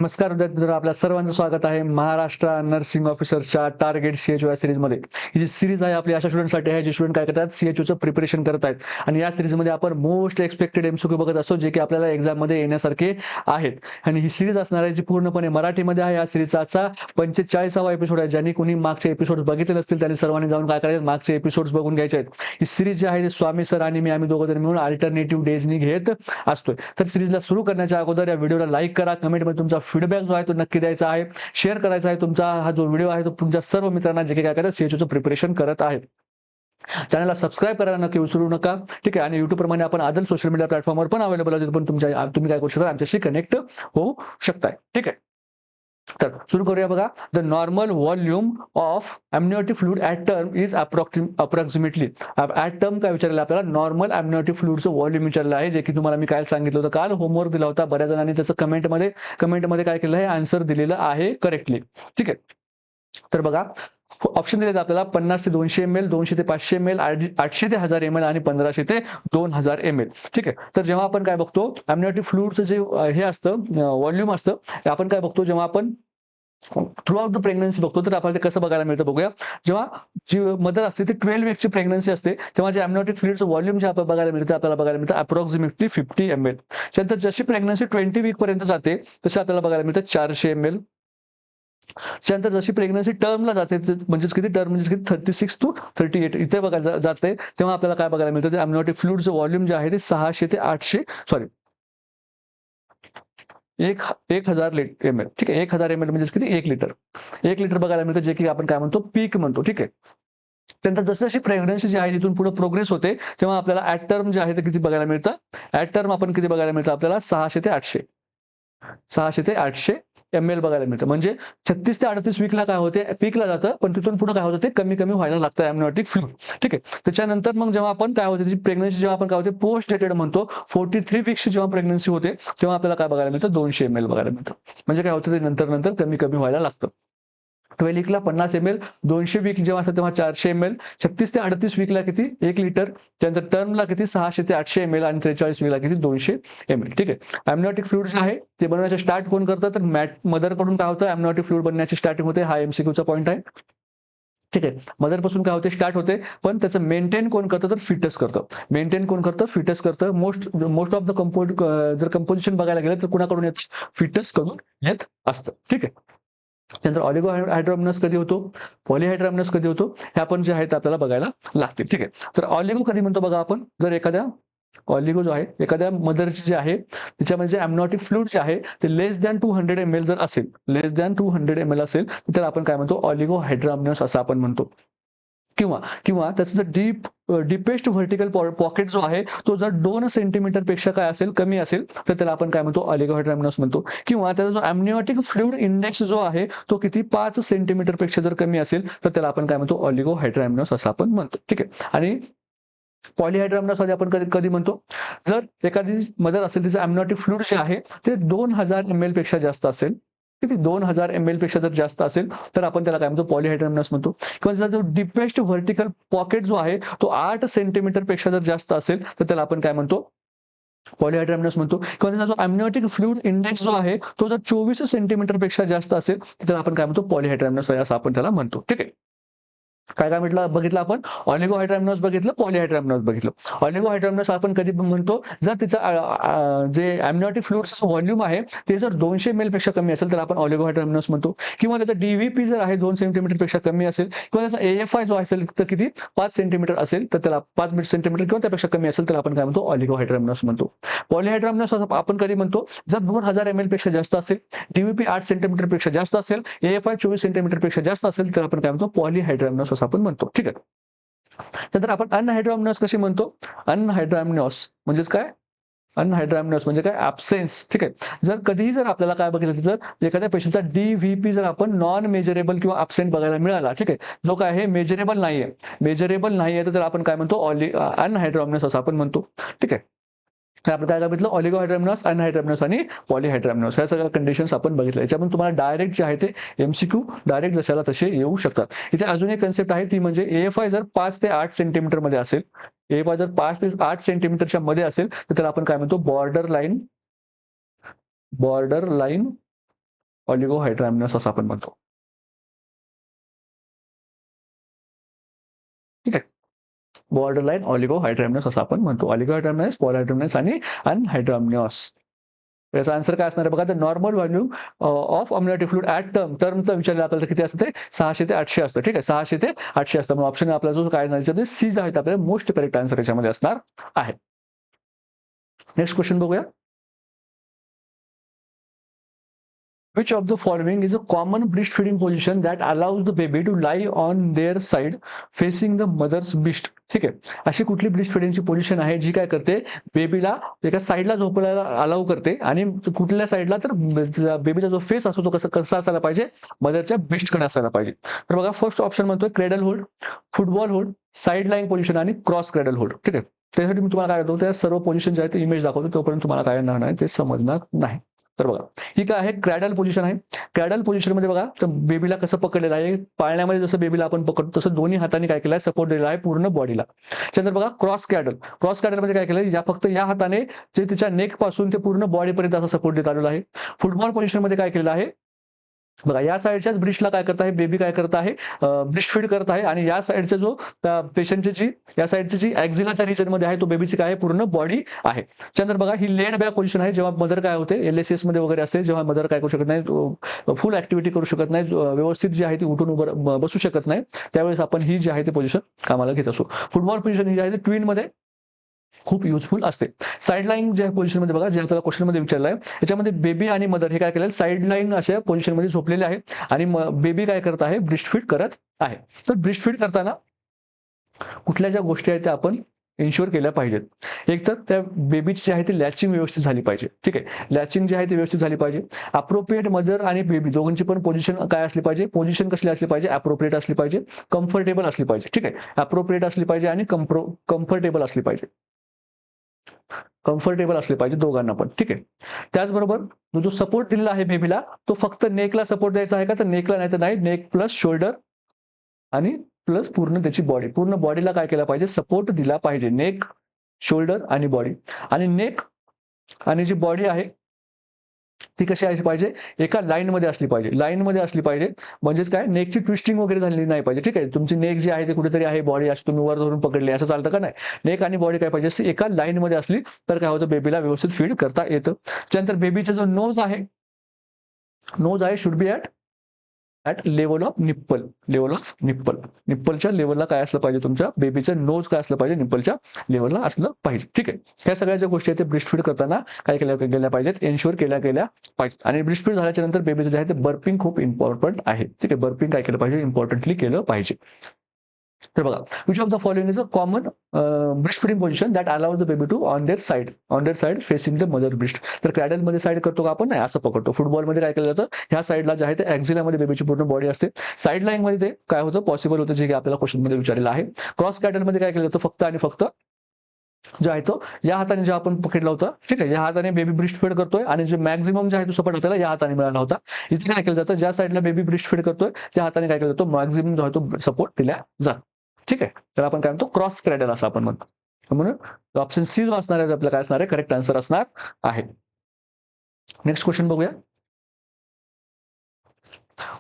नमस्कार विद्यार्थी मित्रांनो, आपल्या सर्वांचं स्वागत आहे महाराष्ट्र नर्सिंग ऑफिसरच्या टार्गेट सीएचओ या सिरीजमध्ये. ही जी सिरीज आहे आपली अशा स्टुडंटसाठी आहे जे स्टुडंट काय करतात, सीएचओचं प्रिपरेशन करत आहेत. आणि या सिरीजमध्ये आपण मोस्ट एक्सपेक्टेड एमसीक्यू बघत असतो जे की आपल्याला एक्झाममध्ये येण्यासारखे आहेत. आणि ही सिरीज असणार आहे जी पूर्णपणे मराठीमध्ये आहे. या सिरीजचा आजचा 45वा एपिसोड आहे. ज्यांनी कोणी मागचे एपिसोड बघितले नसतील त्यांनी सर्वांनी जाऊन काय करायचं, मागचे एपिसोड्स बघून घ्यायचे आहेत. ही सिरीज जी आहे ते स्वामी सर आणि आम्ही दोघं जण मिळून अल्टरनेटिव्ह डेजनी घेत असतोय. तर सिरीजला सुरू करण्याच्या अगोदर या व्हिडिओला लाईक करा, कमेंटमध्ये तुमचा फीडबॅक जो आहे तो नक्की द्यायचा आहे, शेअर करायचा आहे. तुमचा हा जो व्हिडिओ आहे तो तुमच्या सर्व मित्रांना जे काय करतात सीएचओचं प्रिपरेशन करत आहेत. चॅनलला सबस्क्राईब करायला नक्की विसरू नका. ठीक आहे. आणि युट्यूब प्रमाणे आपण अदर सोशल मीडिया प्लॅटफॉर्मवर पण अवेलेबल आहे, पण तुम्ही काय करू शकता, आमच्याशी कनेक्ट होऊ शकताय. ठीक आहे. तर सुरू करूया बघा. The normal volume of amniotic fluid at term is approximately. At term काय विचारलं आपल्याला, नॉर्मल एमनिओटिक फ्लुइडचं व्हॉल्यूम विचारलं आहे, जे की तुम्हाला मी काय सांगितलं होतं, काल होमवर्क दिला होता. बऱ्याच जणांनी त्याचं कमेंटमध्ये काय केलं आहे, आन्सर दिलेलं आहे करेक्टली. ठीक आहे. तर बघा, ऑप्शन दिले आपल्याला 50 ते 200 ml, 200 ते 500 ml, 800 ते 1000 ml आणि 1500 ते 2000 ml. ठीक आहे. तर जेव्हा आपण काय बघतो, एमनिओटिक फ्लुइडचं जे हे असतं, व्हॉल्यूम असतं, आपण काय बघतो, जेव्हा आपण थ्रू आउट द प्रेग्नन्सी बघतो तर आपल्याला ते कसं बघायला मिळतं बघूया. जेव्हा जी मदर असते ती 12 वीकची प्रेग्नन्सी असते, तेव्हा जे एमनिओटिक फ्लुइडचं व्हॉल्यूम जे आपल्याला बघायला मिळतं अप्रॉक्सिमेटली 50 ml. त्यानंतर जशी प्रेग्नन्सी 20 वीक पर्यंत जाते तसे आपल्याला बघायला मिळतं 400 ml. त्यानंतर जशी प्रेग्नन्सी टर्मला जाते, म्हणजेच किती टर्म, म्हणजे किती 36 टू 38 इथे बघायला जाते, तेव्हा आपल्याला काय बघायला मिळतं, ते एमनिओटिक फ्लुइडचं व्हॉल्यूम जे आहे ते 600 ते 800 सॉरी 1000 ml. ठीक आहे. 1000 ml म्हणजे किती, 1 लिटर. 1 लिटर बघायला मिळतं, जे की आपण काय म्हणतो, पीक म्हणतो. ठीक आहे. त्यानंतर जशी प्रेग्नन्सी जी आहे तिथून पुढे प्रोग्रेस होते, तेव्हा आपल्याला ऍट टर्म जे आहे ते किती बघायला मिळतं, ऍट टर्म आपण किती बघायला मिळतं आपल्याला, 600 ते 800 ml बघायला मिळतं. म्हणजे 36 ते 38 वीकला काय होते, पीकला जातं, पण तिथून पुढे काय होतं, ते कमी कमी व्हायला लागतं एमनिओटिक फ्लुइड. ठीक आहे. त्याच्यानंतर मग जेव्हा आपण काय होते, प्रेग्नन्सी जेव्हा आपण काय होते, पोस्ट डेटेड म्हणतो, 43 वीक्सची जेव्हा प्रेग्नन्सी होते तेव्हा आपल्याला काय बघायला मिळतं, 200 ml बघायला मिळतं. म्हणजे काय होतं, ते नंतर कमी कमी व्हायला लागतं. 12 वीकला 50 ml, 200 वीक जेव्हा असतं तेव्हा 400 ml, 36 ते 38 वीकला किती, 1 लिटर. त्यानंतर टर्मला किती, 600 ते 800 ml आणि 43 वीकला किती, 200 ml. ठीक आहे. एमनिओटिक फ्लुइड जे आहे ते बनवण्याचे स्टार्ट कोण करतं, तर मदर कडून काय होतं, एमनिओटिक फ्लुइड बनण्याची स्टार्टिंग होते. हा एमसीक्यूचा पॉईंट आहे. ठीक आहे. मदर पासून काय होते, स्टार्ट होते, पण त्याचं मेंटेन कोण करतं, तर फिटस करतं. मेंटेन कोण करतं, फिटस करतं. मोस्ट ऑफ द जर कंपोजिशन बघायला गेलं तर कुणाकडून येतं, फिटस कडून येत असतं. ठीक आहे. त्यानंतर ऑलिगोहायड्रोमिनस कधी होतो, पॉलीहायड्रोमिनस कधी होतो, हे आपण जे आहे ते आपल्याला बघायला लागते. ठीक आहे. तर ऑलिगो कधी म्हणतो बघा आपण, जर एखाद्या ऑलिगो जो आहे, एखाद्या मदरची जे आहे त्याच्यामध्ये जे एमनिओटिक फ्लुइड जे आहे ते लेस दॅन 200 ml जर असेल, लेस दॅन 200 ml असेल, तर आपण काय म्हणतो, ऑलिगोहायड्रोमिनस असं आपण म्हणतो. किंवा किंवा त्याचं जर डीपेस्ट व्हर्टिकल पॉकेट जो आहे तो जर 2 सेंटीमीटर पेक्षा काय असेल, कमी असेल, तर त्याला आपण काय म्हणतो, ऑलिगोहायड्रोमिनस म्हणतो. किंवा त्याचा जो एमनिओटिक फ्लुइड इंडेक्स जो आहे तो किती, 5 सेंटीमीटर पेक्षा जर कमी असेल, तर त्याला आपण काय म्हणतो, ऑलिगोहायड्रोमिनस असं आपण म्हणतो. ठीक आहे. आणि पॉलीहायड्रोमिनस मध्ये आपण कधी कधी म्हणतो, जर एखादी मदर असेल, तिचं एमनिओटिक फ्लुइड जे आहे ते 2000 ml पेक्षा जास्त असेल, किती, 2000 ml पेक्षा जर जास्त असेल, तर आपण त्याला काय म्हणतो, पॉलीहायड्रोमिनस म्हणतो. किंवा त्याचा जो डीपेस्ट व्हर्टिकल पॉकेट जो आहे तो 8 सेंटीमीटर पेक्षा जर जास्त असेल, तर त्याला आपण काय म्हणतो, पॉलीहायड्रोमिनस म्हणतो. किंवा त्याचा जो एमनिओटिक फ्लुइड इंडेक्स जो आहे तो जर 24 सेंटीमीटर पेक्षा जास्त असेल, तर त्याला आपण काय म्हणतो, पॉलीहायड्रोमिनस असं आपण त्याला म्हणतो. ठीक आहे. काय काय म्हटलं, बघितलं आपण, ऑलिगोहायड्रोमिनस बघितलं, पॉलीहायड्रोमिनस बघितलं. ऑलिगोहायड्रोमिनस आपण कधी म्हणतो, जर तिचा जे एमनिओटिक फ्लुइडचं व्हॉल्यूम आहे ते जर 200 ml पेक्षा कमी असेल, तर आपण ऑलिगोहायड्रोमिनस म्हणतो. किंवा त्याचा डीव्हीपी जर आहे 2 सेंटीमीटर पेक्षा कमी असेल, किंवा त्याचा एएफआय जो असेल तर किती, 5 सेंटीमीटर असेल, तर त्याला 5 सेंटीमीटर किंवा त्यापेक्षा कमी असेल, तर आपण काय म्हणतो, ऑलिगोहायड्रोमिनस म्हणतो. पॉलीहायड्रोमिनस आपण कधी म्हणतो, जर 2000 ml पेक्षा जास्त असेल, डीव्हीपी 8 सेंटीमीटर पेक्षा जास्त असेल, एएफआय 24 सेंटीमीटर पेक्षा जास्त असेल, तर आपण काय म्हणतो, पॉलीहायड्रोमिनस असं आपण म्हणतो. ठीक आहे. त्यानंतर आपण अनहायड्रोमिनस कशी म्हणतो, अनहायड्रोमिनस म्हणजेच काय, अनहायड्रोमिनस म्हणजे काय, ॲब्सेन्स. ठीक आहे. जर कधीही जर आपल्याला काय बघितलं, तर एखाद्या पेशंटचा डीव्हीपी जर आपण नॉन मेजरेबल किंवा ॲब्सेंट बघायला मिळाला, ठीक आहे, जो काय आहे मेजरेबल नाहीये, तर आपण काय म्हणतो, अनहायड्रोमिनस असं आपण म्हणतो. ठीक आहे. तर आपण काय बघितलं, ऑलिगोहायड्रोमिनस, अनहायड्रोमिनस आणि पॉलीहायड्रोमिनस, ह्या सगळ्या कंडिशन्स आपण बघितल्या. याच्यामध्ये तुम्हाला डायरेक्ट जे आहे ते एमसीक्यू डायरेक्ट जशाला तसे येऊ शकतात. इथे अजून एक कन्सेप्ट आहे, ती म्हणजे एएफआय जर 5 ते 8 सेंटीमीटर मध्ये असेल, एएफआय जर 5 ते 8 सेंटीमीटरच्या मध्ये असेल, तर त्याला आपण काय म्हणतो, बॉर्डर लाईन ऑलिगोहायड्रॅमनस असं आपण म्हणतो. ठीक आहे, बॉर्डर लाईन ऑलिगोहायड्रॅमनस असं आपण म्हणतो. ऑलिगोहायड्रॅमनस, पॉलिहायड्रॅमनस आणि अनहायड्रॅमनस. याचा आन्सर काय असणार आहे बघा, the normal value of amniotic fluid at टर्मचं विचारलं आपल्याला किती असतं, ते 600 ते 800 असतं. ठीक आहे, 600 ते 800 असतं. मग ऑप्शन आपला जो काय नाही सी जे आहेत आपल्याला मोस्ट करेक्ट आन्सर याच्यामध्ये असणार आहे. नेक्स्ट क्वेश्चन बघूया. Which of the following is a common breastfeeding position that allows the baby to lie on their side facing the mother's breast? ठीक आहे, अशी कुठली ब्रेस्ट फिडिंगची पोझिशन आहे जी काय करते, बेबीला एका साईडला झोपायला अलाउ करते, आणि कुठल्या साईडला, तर बेबीचा जो फेस असतो तो कसा असायला पाहिजे, मदरच्या ब्रेस्टकडे असायला पाहिजे. तर बघा, फर्स्ट ऑप्शन म्हणतोय cradle hold, football hold, side line position आणि क्रॉस क्रेडल होल्ड. ठीक आहे, त्यासाठी मी तुम्हाला काय करतो, त्या सर्व पोझिशन जे आहे ते इमेज दाखवतो, तोपर्यंत तुम्हाला काय येणार नाही, ते समजणार नाही. तर बघा, ही काय आहे, क्रॅडल पोझिशन आहे. क्रॅडल पोझिशन मध्ये बघा, तर बेबीला कसं पकडलेलं आहे, पाळण्यामध्ये जसं बेबीला आपण पकडतो तसं दोन्ही हाताने काय केलं आहे, सपोर्ट दिलेला आहे पूर्ण बॉडीला. त्यानंतर बघा, क्रॉस क्रॅडल. क्रॉस क्रॅडल मध्ये काय केलं, या फक्त या हाताने जे तिच्या नेक पासून ते पूर्ण बॉडीपर्यंत असा सपोर्ट देत आलेला आहे. फुटबॉल पोझिशन मध्ये काय केलेलं आहे बघा, या साईडच्याच ब्रिस्टला काय करत आहे, बेबी काय करत आहे, ब्रिस्ट फीड करत आहे, आणि या साईडचा जो पेशंटची जी या साईडची जी ॲक्झिलाच्या रिजन मध्ये आहे, तो बेबीची काय आहे, पूर्ण बॉडी आहे. त्यानंतर बघा, ही लेड बॅक पोझिशन आहे, जेव्हा मदर काय होते, LSS मध्ये वगैरे असते, जेव्हा मदर काय करू शकत नाही, फुल ऍक्टिव्हिटी करू शकत नाही, व्यवस्थित जी आहे ती उठून बसू शकत नाही, त्यावेळेस आपण ही जी आहे ती पोझिशन कामाला घेत असतो. फुटबॉल पोझिशन ही जी आहे ती ट्विन मध्ये खूप युजफुल असते. साईड लाईन ज्या पोझिशन मध्ये बघा, जे आपल्याला क्वेश्चन मध्ये विचारलं आहे, याच्यामध्ये बेबी आणि मदर हे काय केलं, साईड लाईन अशा पोझिशन मध्ये झोपलेले आहे, आणि बेबी काय करत आहे, ब्रेस्ट फीड करत आहे. तर ब्रेस्ट फीड करताना कुठल्या ज्या गोष्टी आहेत त्या आपण इन्शुअर केल्या पाहिजेत. एक तर त्या बेबीची जी आहे ती लॅचिंग व्यवस्थित झाली पाहिजे. ठीक आहे, लॅचिंग जी आहे ती व्यवस्थित झाली पाहिजे. अप्रोप्रिएट मदर आणि बेबी दोघांची पण पोझिशन काय असली पाहिजे, पोझिशन कसली असली पाहिजे, अप्रोप्रिएट असली पाहिजे, कम्फर्टेबल असली पाहिजे. ठीक आहे, अप्रोप्रिएट असली पाहिजे आणि कम्फर्टेबल असली पाहिजे. कम्फर्टेबल असले पाहिजे दोघांना पण. ठीक आहे, त्याचबरोबर जो सपोर्ट दिलेला आहे बेबीला, तो फक्त नेकला सपोर्ट द्यायचा आहे का, तर नेकला नाही, तर नाही, नेक प्लस शोल्डर आणि प्लस पूर्ण त्याची बॉडी, पूर्ण बॉडीला काय केला पाहिजे, सपोर्ट दिला पाहिजे. नेक, शोल्डर आणि बॉडी. आणि नेक आणि जी बॉडी आहे ती कशी असली पाहिजे, एका लाईन मध्ये असली पाहिजे. लाईन मध्ये असली पाहिजे म्हणजेच काय, नेकची ट्विस्टिंग वगैरे झालेली नाही पाहिजे. ठीक आहे, तुमची नेक जी आहे ते कुठेतरी आहे, बॉडी अशी तुम्ही वर धरून पकडली, असं चालतं का, नाही. नेक आणि बॉडी काय पाहिजे, एका लाईन मध्ये असली तर काय होतं, बेबीला व्यवस्थित फीड करता येतं. त्यानंतर बेबीचा जो नोज आहे should be at level of nipple. Level of nipple, निप्पलच्या लेवलला काय असलं पाहिजे, तुमच्या बेबीचं नोज काय असलं पाहिजे, निप्पलच्या लेवलला असलं पाहिजे. ठीक आहे, ह्या सगळ्या ज्या गोष्टी आहेत ते ब्रेस्ट फीड करताना काय केल्या गेल्या पाहिजेत, एन्श्योर केल्या पाहिजेत. आणि ब्रेस्ट फीड झाल्याच्या नंतर बेबीचं जे आहे ते बर्पिंग खूप इम्पॉर्टंट आहे. ठीक आहे, बर्पिंग काय केलं पाहिजे, इम्पॉर्टंटली केलं पाहिजे. तर बघा, which of the following is a common breast feeding position that allows the baby to on their side facing the mother breast. तर क्रॅडल मध्ये साईड करतो का आपण, नाही, असं पकडतो. फुटबॉल मध्ये काय केलं जातं, ह्या साईडला जे आहे ते ॲक्झिलामध्ये बेबीची पूर्ण बॉडी असते. साईड लाईन मध्ये ते काय होतं, पॉसिबल होतं, जे की आपल्याला क्वेश्चन मध्ये विचारलेलं आहे. क्रॉस क्रॅडल मध्ये काय केलं जातं, फक्त आणि फक्त जो आहे तो या हाताने जे आपण पकडला होता. ठीक आहे, या हाताने बेबी ब्रेस्ट फीड करतोय, आणि जे मॅक्झिमम जे आहे तो सपोर्ट आपल्याला या हाताने मिळाला होता. इथे काय केलं जातं, ज्या साईडला बेबी ब्रेस्ट फीड करतोय त्या हाताने काय केलं जातो, मॅक्झिमम जो आहे तो सपोर्ट दिला जातो. ठीक आहे, तर आपण काय म्हणतो, क्रॉस क्रॅडल असं आपण म्हणतो. म्हणून ऑप्शन सी जो असणार आहे आपल्याला काय असणार आहे, करेक्ट आन्सर असणार आहे. नेक्स्ट क्वेश्चन बघूया.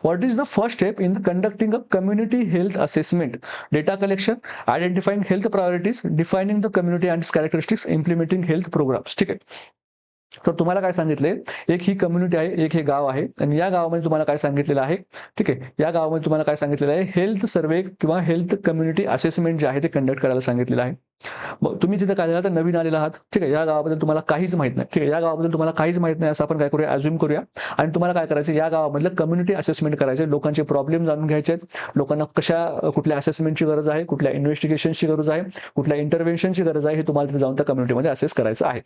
What is the first step in conducting a community health assessment? Data collection, identifying health priorities, defining the community and its characteristics, implementing health programs. ठीक आहे, तर तुम्हाला काय सांगितले, एक ही कम्युनिटी आहे, एक हे गाव आहे, आणि या गावामध्ये तुम्हाला काय सांगितलेलं आहे, ठीक आहे, या गावामध्ये तुम्हाला काय सांगितलेलं आहे, हेल्थ सर्वे किंवा हेल्थ कम्युनिटी असेसमेंट जे आहे ते कंडक्ट करायला सांगितलेलं आहे. मग तुम्ही तिथे काय झालं, तर नवीन आलेला आहात. ठीक आहे, या गावाबद्दल तुम्हाला काहीच माहित नाही. ठीक आहे, या गावाबद्दल तुम्हाला काहीच माहित नाही असं आपण काय करूया, अज्युम करूया. आणि तुम्हाला काय करायचं, या गावामधलं कम्युनिटी असेसमेंट करायचे, लोकांचे प्रॉब्लेम जाणून घ्यायचे आहेत, लोकांना कुठल्या असेसमेंटची गरज आहे, कुठल्या इन्व्हेस्टिगेशनची गरज आहे, कुठल्या इंटरव्हेन्शनची गरज आहे, हे तुम्हाला तिथे जाऊन त्या कम्युनिटीमध्ये असेस करायचं आहे.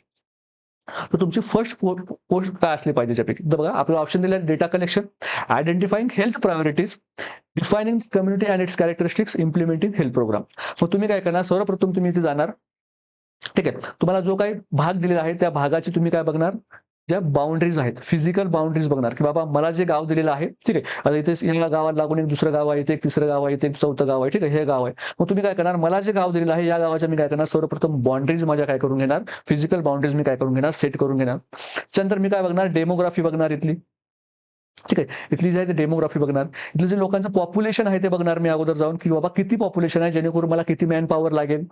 तर तुमची फर्स्ट पोस्ट काय असली पाहिजे त्यापैकी, तर बघा आपलं ऑप्शन दिलं आहे, data collection, identifying health priorities, defining community and its characteristics, implementing health program. मग तुम्ही काय करणार, सर्वप्रथम तुम्ही इथे जाणार. ठीक आहे, तुम्हाला जो काही भाग दिलेला आहे त्या भागाची तुम्ही काय बघणार, ज्या बाउंड्रीज आहेत, फिजिकल बाउंड्रीज बघणार, की बाबा मला जे गाव दिलेलं आहे, ठीक आहे, आता इथे या गावाला लागून एक दुसरं गाव आहे, इथे एक तिसरं गाव आहे, इथे एक चौथं गाव आहे. ठीक आहे, हे गाव आहे. मग तुम्ही काय करणार, मला जे गाव दिलेलं आहे या गावाच्या मी काय करणार, सर्वप्रथम बाउंड्रीज माझ्या काय करून घेणार, फिजिकल बाउंड्रीज मी काय करून घेणार, सेट करून घेणार. त्यानंतर मी काय बघणार, डेमोग्राफी बघणार इथली. ठीक आहे. इथली जी आहे ते डेमोग्राफी बघणार. इथलं जे लोकांचं पॉप्युलेशन आहे ते बघणार मी अगोदर जाऊन, की बाबा किती पॉप्युलेशन आहे, जेणेकरून मला किती मॅन पॉवर लागेल,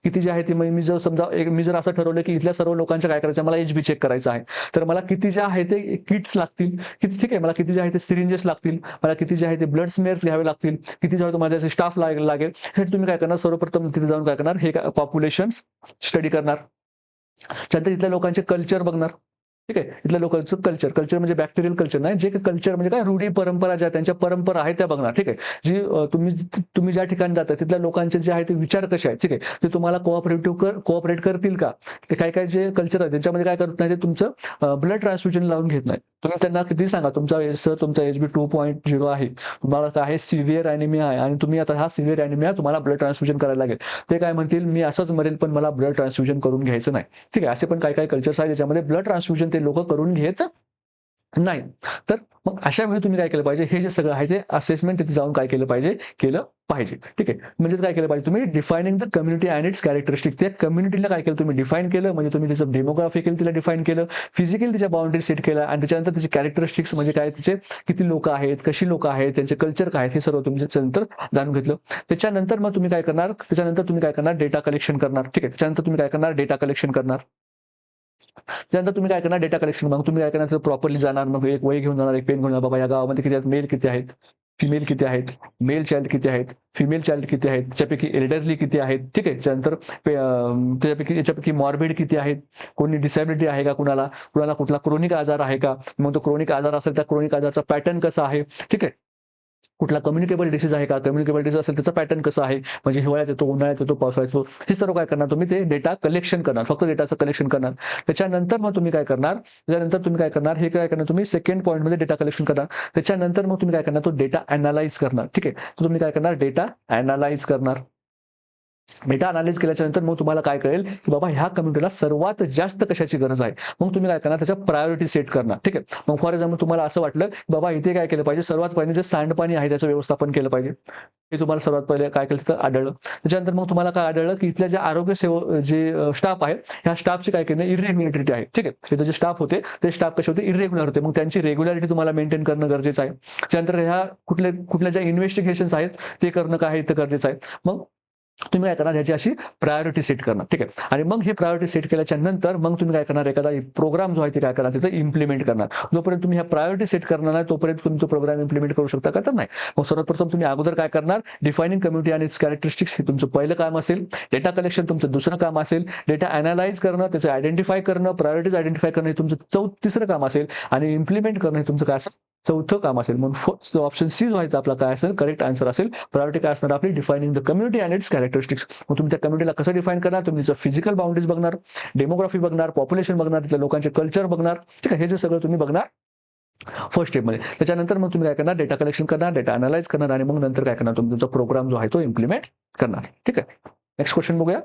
किती जे आहे ते मी जर समजा मी जर असं ठरवलं, की इथल्या सर्व लोकांचं काय करायचं मला एच-बी चेक करायचं आहे. तर मला किती जे आहे ते किट्स लागतील, किती ठीक आहे. मला किती जे आहे ते सिरिंजेस लागतील, मला किती जे आहे ते ब्लड स्मेअर्स घ्यावे लागतील, किती जे आहे माझ्या स्टाफ लागेल. हे तुम्ही काय करणार सर्वप्रथम तिथे जाऊन काय करणार हे पॉप्युलेशन स्टडी करणार. त्यानंतर इथल्या लोकांचे कल्चर बघणार. ठीक आहे. इथल्या लोकांचं कल्चर म्हणजे बॅक्टेरियल कल्चर नाही, जे कल्चर म्हणजे काय रूढी परंपरा ज्या त्यांच्या परंपरा आहेत त्या बघणार. ठीक आहे. जी तुम्ही ज्या ठिकाणी जाता तिथल्या लोकांचे जे आहे ते विचार कसे आहेत. ठीक आहे. ते तुम्हाला कोऑपरेट करतील का. ते काय काय जे कल्चर आहे त्यांच्यामध्ये काय करत नाही ते तुमचं ब्लड ट्रान्सफ्युजन लावून घेत नाही. तुम्ही त्यांना किती सांगा तुमचा एचबी 2.0 आहे, तुम्हाला काय आहे सिव्हिअर अॅनिमिया आहे आणि तुम्ही आता हा सिव्हिअर अॅनिमिया तुम्हाला ब्लड ट्रान्सफ्युजन करायला लागेल. ते काय म्हणतील मी असंच मरेल पण मला ब्लड ट्रान्सफ्युजन करून घ्यायचं नाही. ठीक आहे. असे पण काही काही कल्चर्स आहेत ज्याच्यामध्ये ब्लड ट्रान्सफ्युजन ते लोक करून घेत नाही. तर मग अशा वेळी तुम्ही काय केलं पाहिजे, हे जे सगळं आहे ते असेसमेंट तिथे जाऊन काय केलं पाहिजे. ठीक आहे. म्हणजे काय केलं पाहिजे तुम्ही defining the community and it's characteristic. त्या कम्युनिटीला काय केलं तुम्ही डिफाईन केलं, म्हणजे तुम्ही त्याचं डेमोग्राफिकल तिला डिफाईन केलं, फिजिकल तिच्या बाउंड्री सेट केला आणि त्याच्यानंतर त्याचे कॅरेक्टरिस्टिक्स म्हणजे काय, तिचे किती लोक आहेत, कशी लोक आहेत, त्यांचे कल्चर काय आहेत, हे सर्व तुम्ही नंतर जाणून घेतलं. त्याच्यानंतर मग तुम्ही काय करणार डेटा कलेक्शन करणार. ठीक आहे. त्याच्यानंतर तुम्ही काय करणार डेटा कलेक्शन करणार. त्यानंतर तुम्ही काय करणार डेटा कलेक्शन. मग तुम्ही काय करणार प्रॉपरली जाणार, मग एक वही घेऊन जाणार, एक पेन घेऊन जाणार. बाबा या गावामध्ये किती आहेत, मेल किती आहेत, फिमेल किती आहेत, मेल चाइल्ड किती आहेत, फिमेल चाइल्ड किती आहेत, त्याच्यापैकी एल्डरली किती आहेत. ठीक आहे. त्यानंतर याच्यापैकी मॉर्बिड किती आहेत, कोणी डिसॅबिलिटी आहे का, कुणाला कुठला क्रोनिक आजार आहे का, मग तो क्रोनिक आजार असेल त्या क्रोनिक आजारचा पॅटर्न कसा आहे. ठीक आहे. कुठला कम्युनिकेबल डिसीज आहे का, कम्युनिकेबल डिसीज असेल त्याचा पॅटर्न कसा आहे, म्हणजे हिवाळ्यात येतो, उन्हाळ्यात येतो, पावसाळ्यात येतो, हे सर्व काय करणार तुम्ही ते डेटा कलेक्शन करणार, फक्त डेटाचं कलेक्शन करणार. त्याच्यानंतर मग तुम्ही काय करणार हे काय करणार तुम्ही सेकंड पॉईंटमध्ये डेटा कलेक्शन करणार. त्याच्यानंतर मग तुम्ही काय करणार तो डेटा अनालाइज करणार. ठीक आहे. तर तुम्ही काय करणार डेटा अनालाइज करणार. डेटा अनालिज केल्याच्या नंतर मग तुम्हाला काय कळेल की बाबा ह्या कम्युनिटीला सर्वात जास्त कशाची गरज आहे. मग तुम्ही काय करणार त्याच्या प्रायोरिटी सेट करणार. ठीक आहे. मग फॉर एक्झाम्पल तुम्हाला असं वाटलं की बाबा इथे काय केलं पाहिजे, सर्वात पहिले जे सांडपाणी आहे त्याचं व्यवस्थापन केलं पाहिजे. हे तुम्हाला सर्वात पहिले काय केलं तिथं आढळलं. त्याच्यानंतर मग तुम्हाला काय आढळलं की इथल्या ज्या आरोग्य जे स्टाफ आहे ह्या स्टाफची काय केलं इरेग्युलरिटी आहे. ठीक आहे. तिथे जे स्टाफ होते ते स्टाफ कसे होते इरेग्युलर होते. मग त्यांची रेग्युलरिटी तुम्हाला मेंटेन करणं गरजेचं आहे. त्यानंतर ह्या कुठल्या ज्या इन्व्हेस्टिगेशन्स आहेत ते करणं काय इथं गरजेचं आहे. मग तुम्ही काय करणार ह्याची अशी प्रायोरिटी सेट करणार. ठीक आहे. आणि मग हे प्रायोरिटी सेट केल्याच्या नंतर मग तुम्ही काय करणार एखादा प्रोग्राम जो आहे ते काय करणार तिथे इम्प्लिमेंट करणार. जोपर्यंत तुम्ही ह्या प्रायोरिटी सेट करणार नाही तोपर्यंत तुम्ही तो प्रोग्राम इम्प्लिमेंट करू शकता का, तर नाही. मग सर्वात प्रथम तुम्ही अगोदर काय करणार डिफाइनिंग कम्युनिटी आणि इट्स कॅरेक्टरिस्टिक्स हे तुमचं पहिलं काम असेल. डेटा कलेक्शन तुमचं दुसरं काम असेल. डेटा अनालाइज करणं, त्याचं आयडेंटिफाय करणं, प्रायोरिटीज आयडेंटिफाय करणं हे तुमचं तिसरं काम असेल आणि इम्प्लिमेंट करणं हे तुमचं काय असेल चौथं काम असेल. म्हणून ऑप्शन सी जो आहे आपला काय असेल करेक्ट आन्सर असेल. प्रायोरिटी काय असणार आपली defining the community and its characteristics. मग तुम्ही त्या कम्युनिटीला कसं डिफाईन करणार, तुम्ही फिजिकल बाउंड्रीज बघणार, डेमोग्राफी बघणार, पॉप्युलेशन बघणार, तिथल्या लोकांचे कल्चर बघणार. ठीक आहे. हे जे सगळं तुम्ही बघणार फर्स्ट स्टेपमध्ये. त्याच्यानंतर मग तुम्ही काय करणार डेटा कलेक्शन करणार, डेटा अनालाइज करणार आणि मग नंतर काय करणार तुमचा प्रोग्राम जो आहे तो इम्प्लिमेंट करणार. ठीक आहे. नेक्स्ट क्वेश्चन बघूया.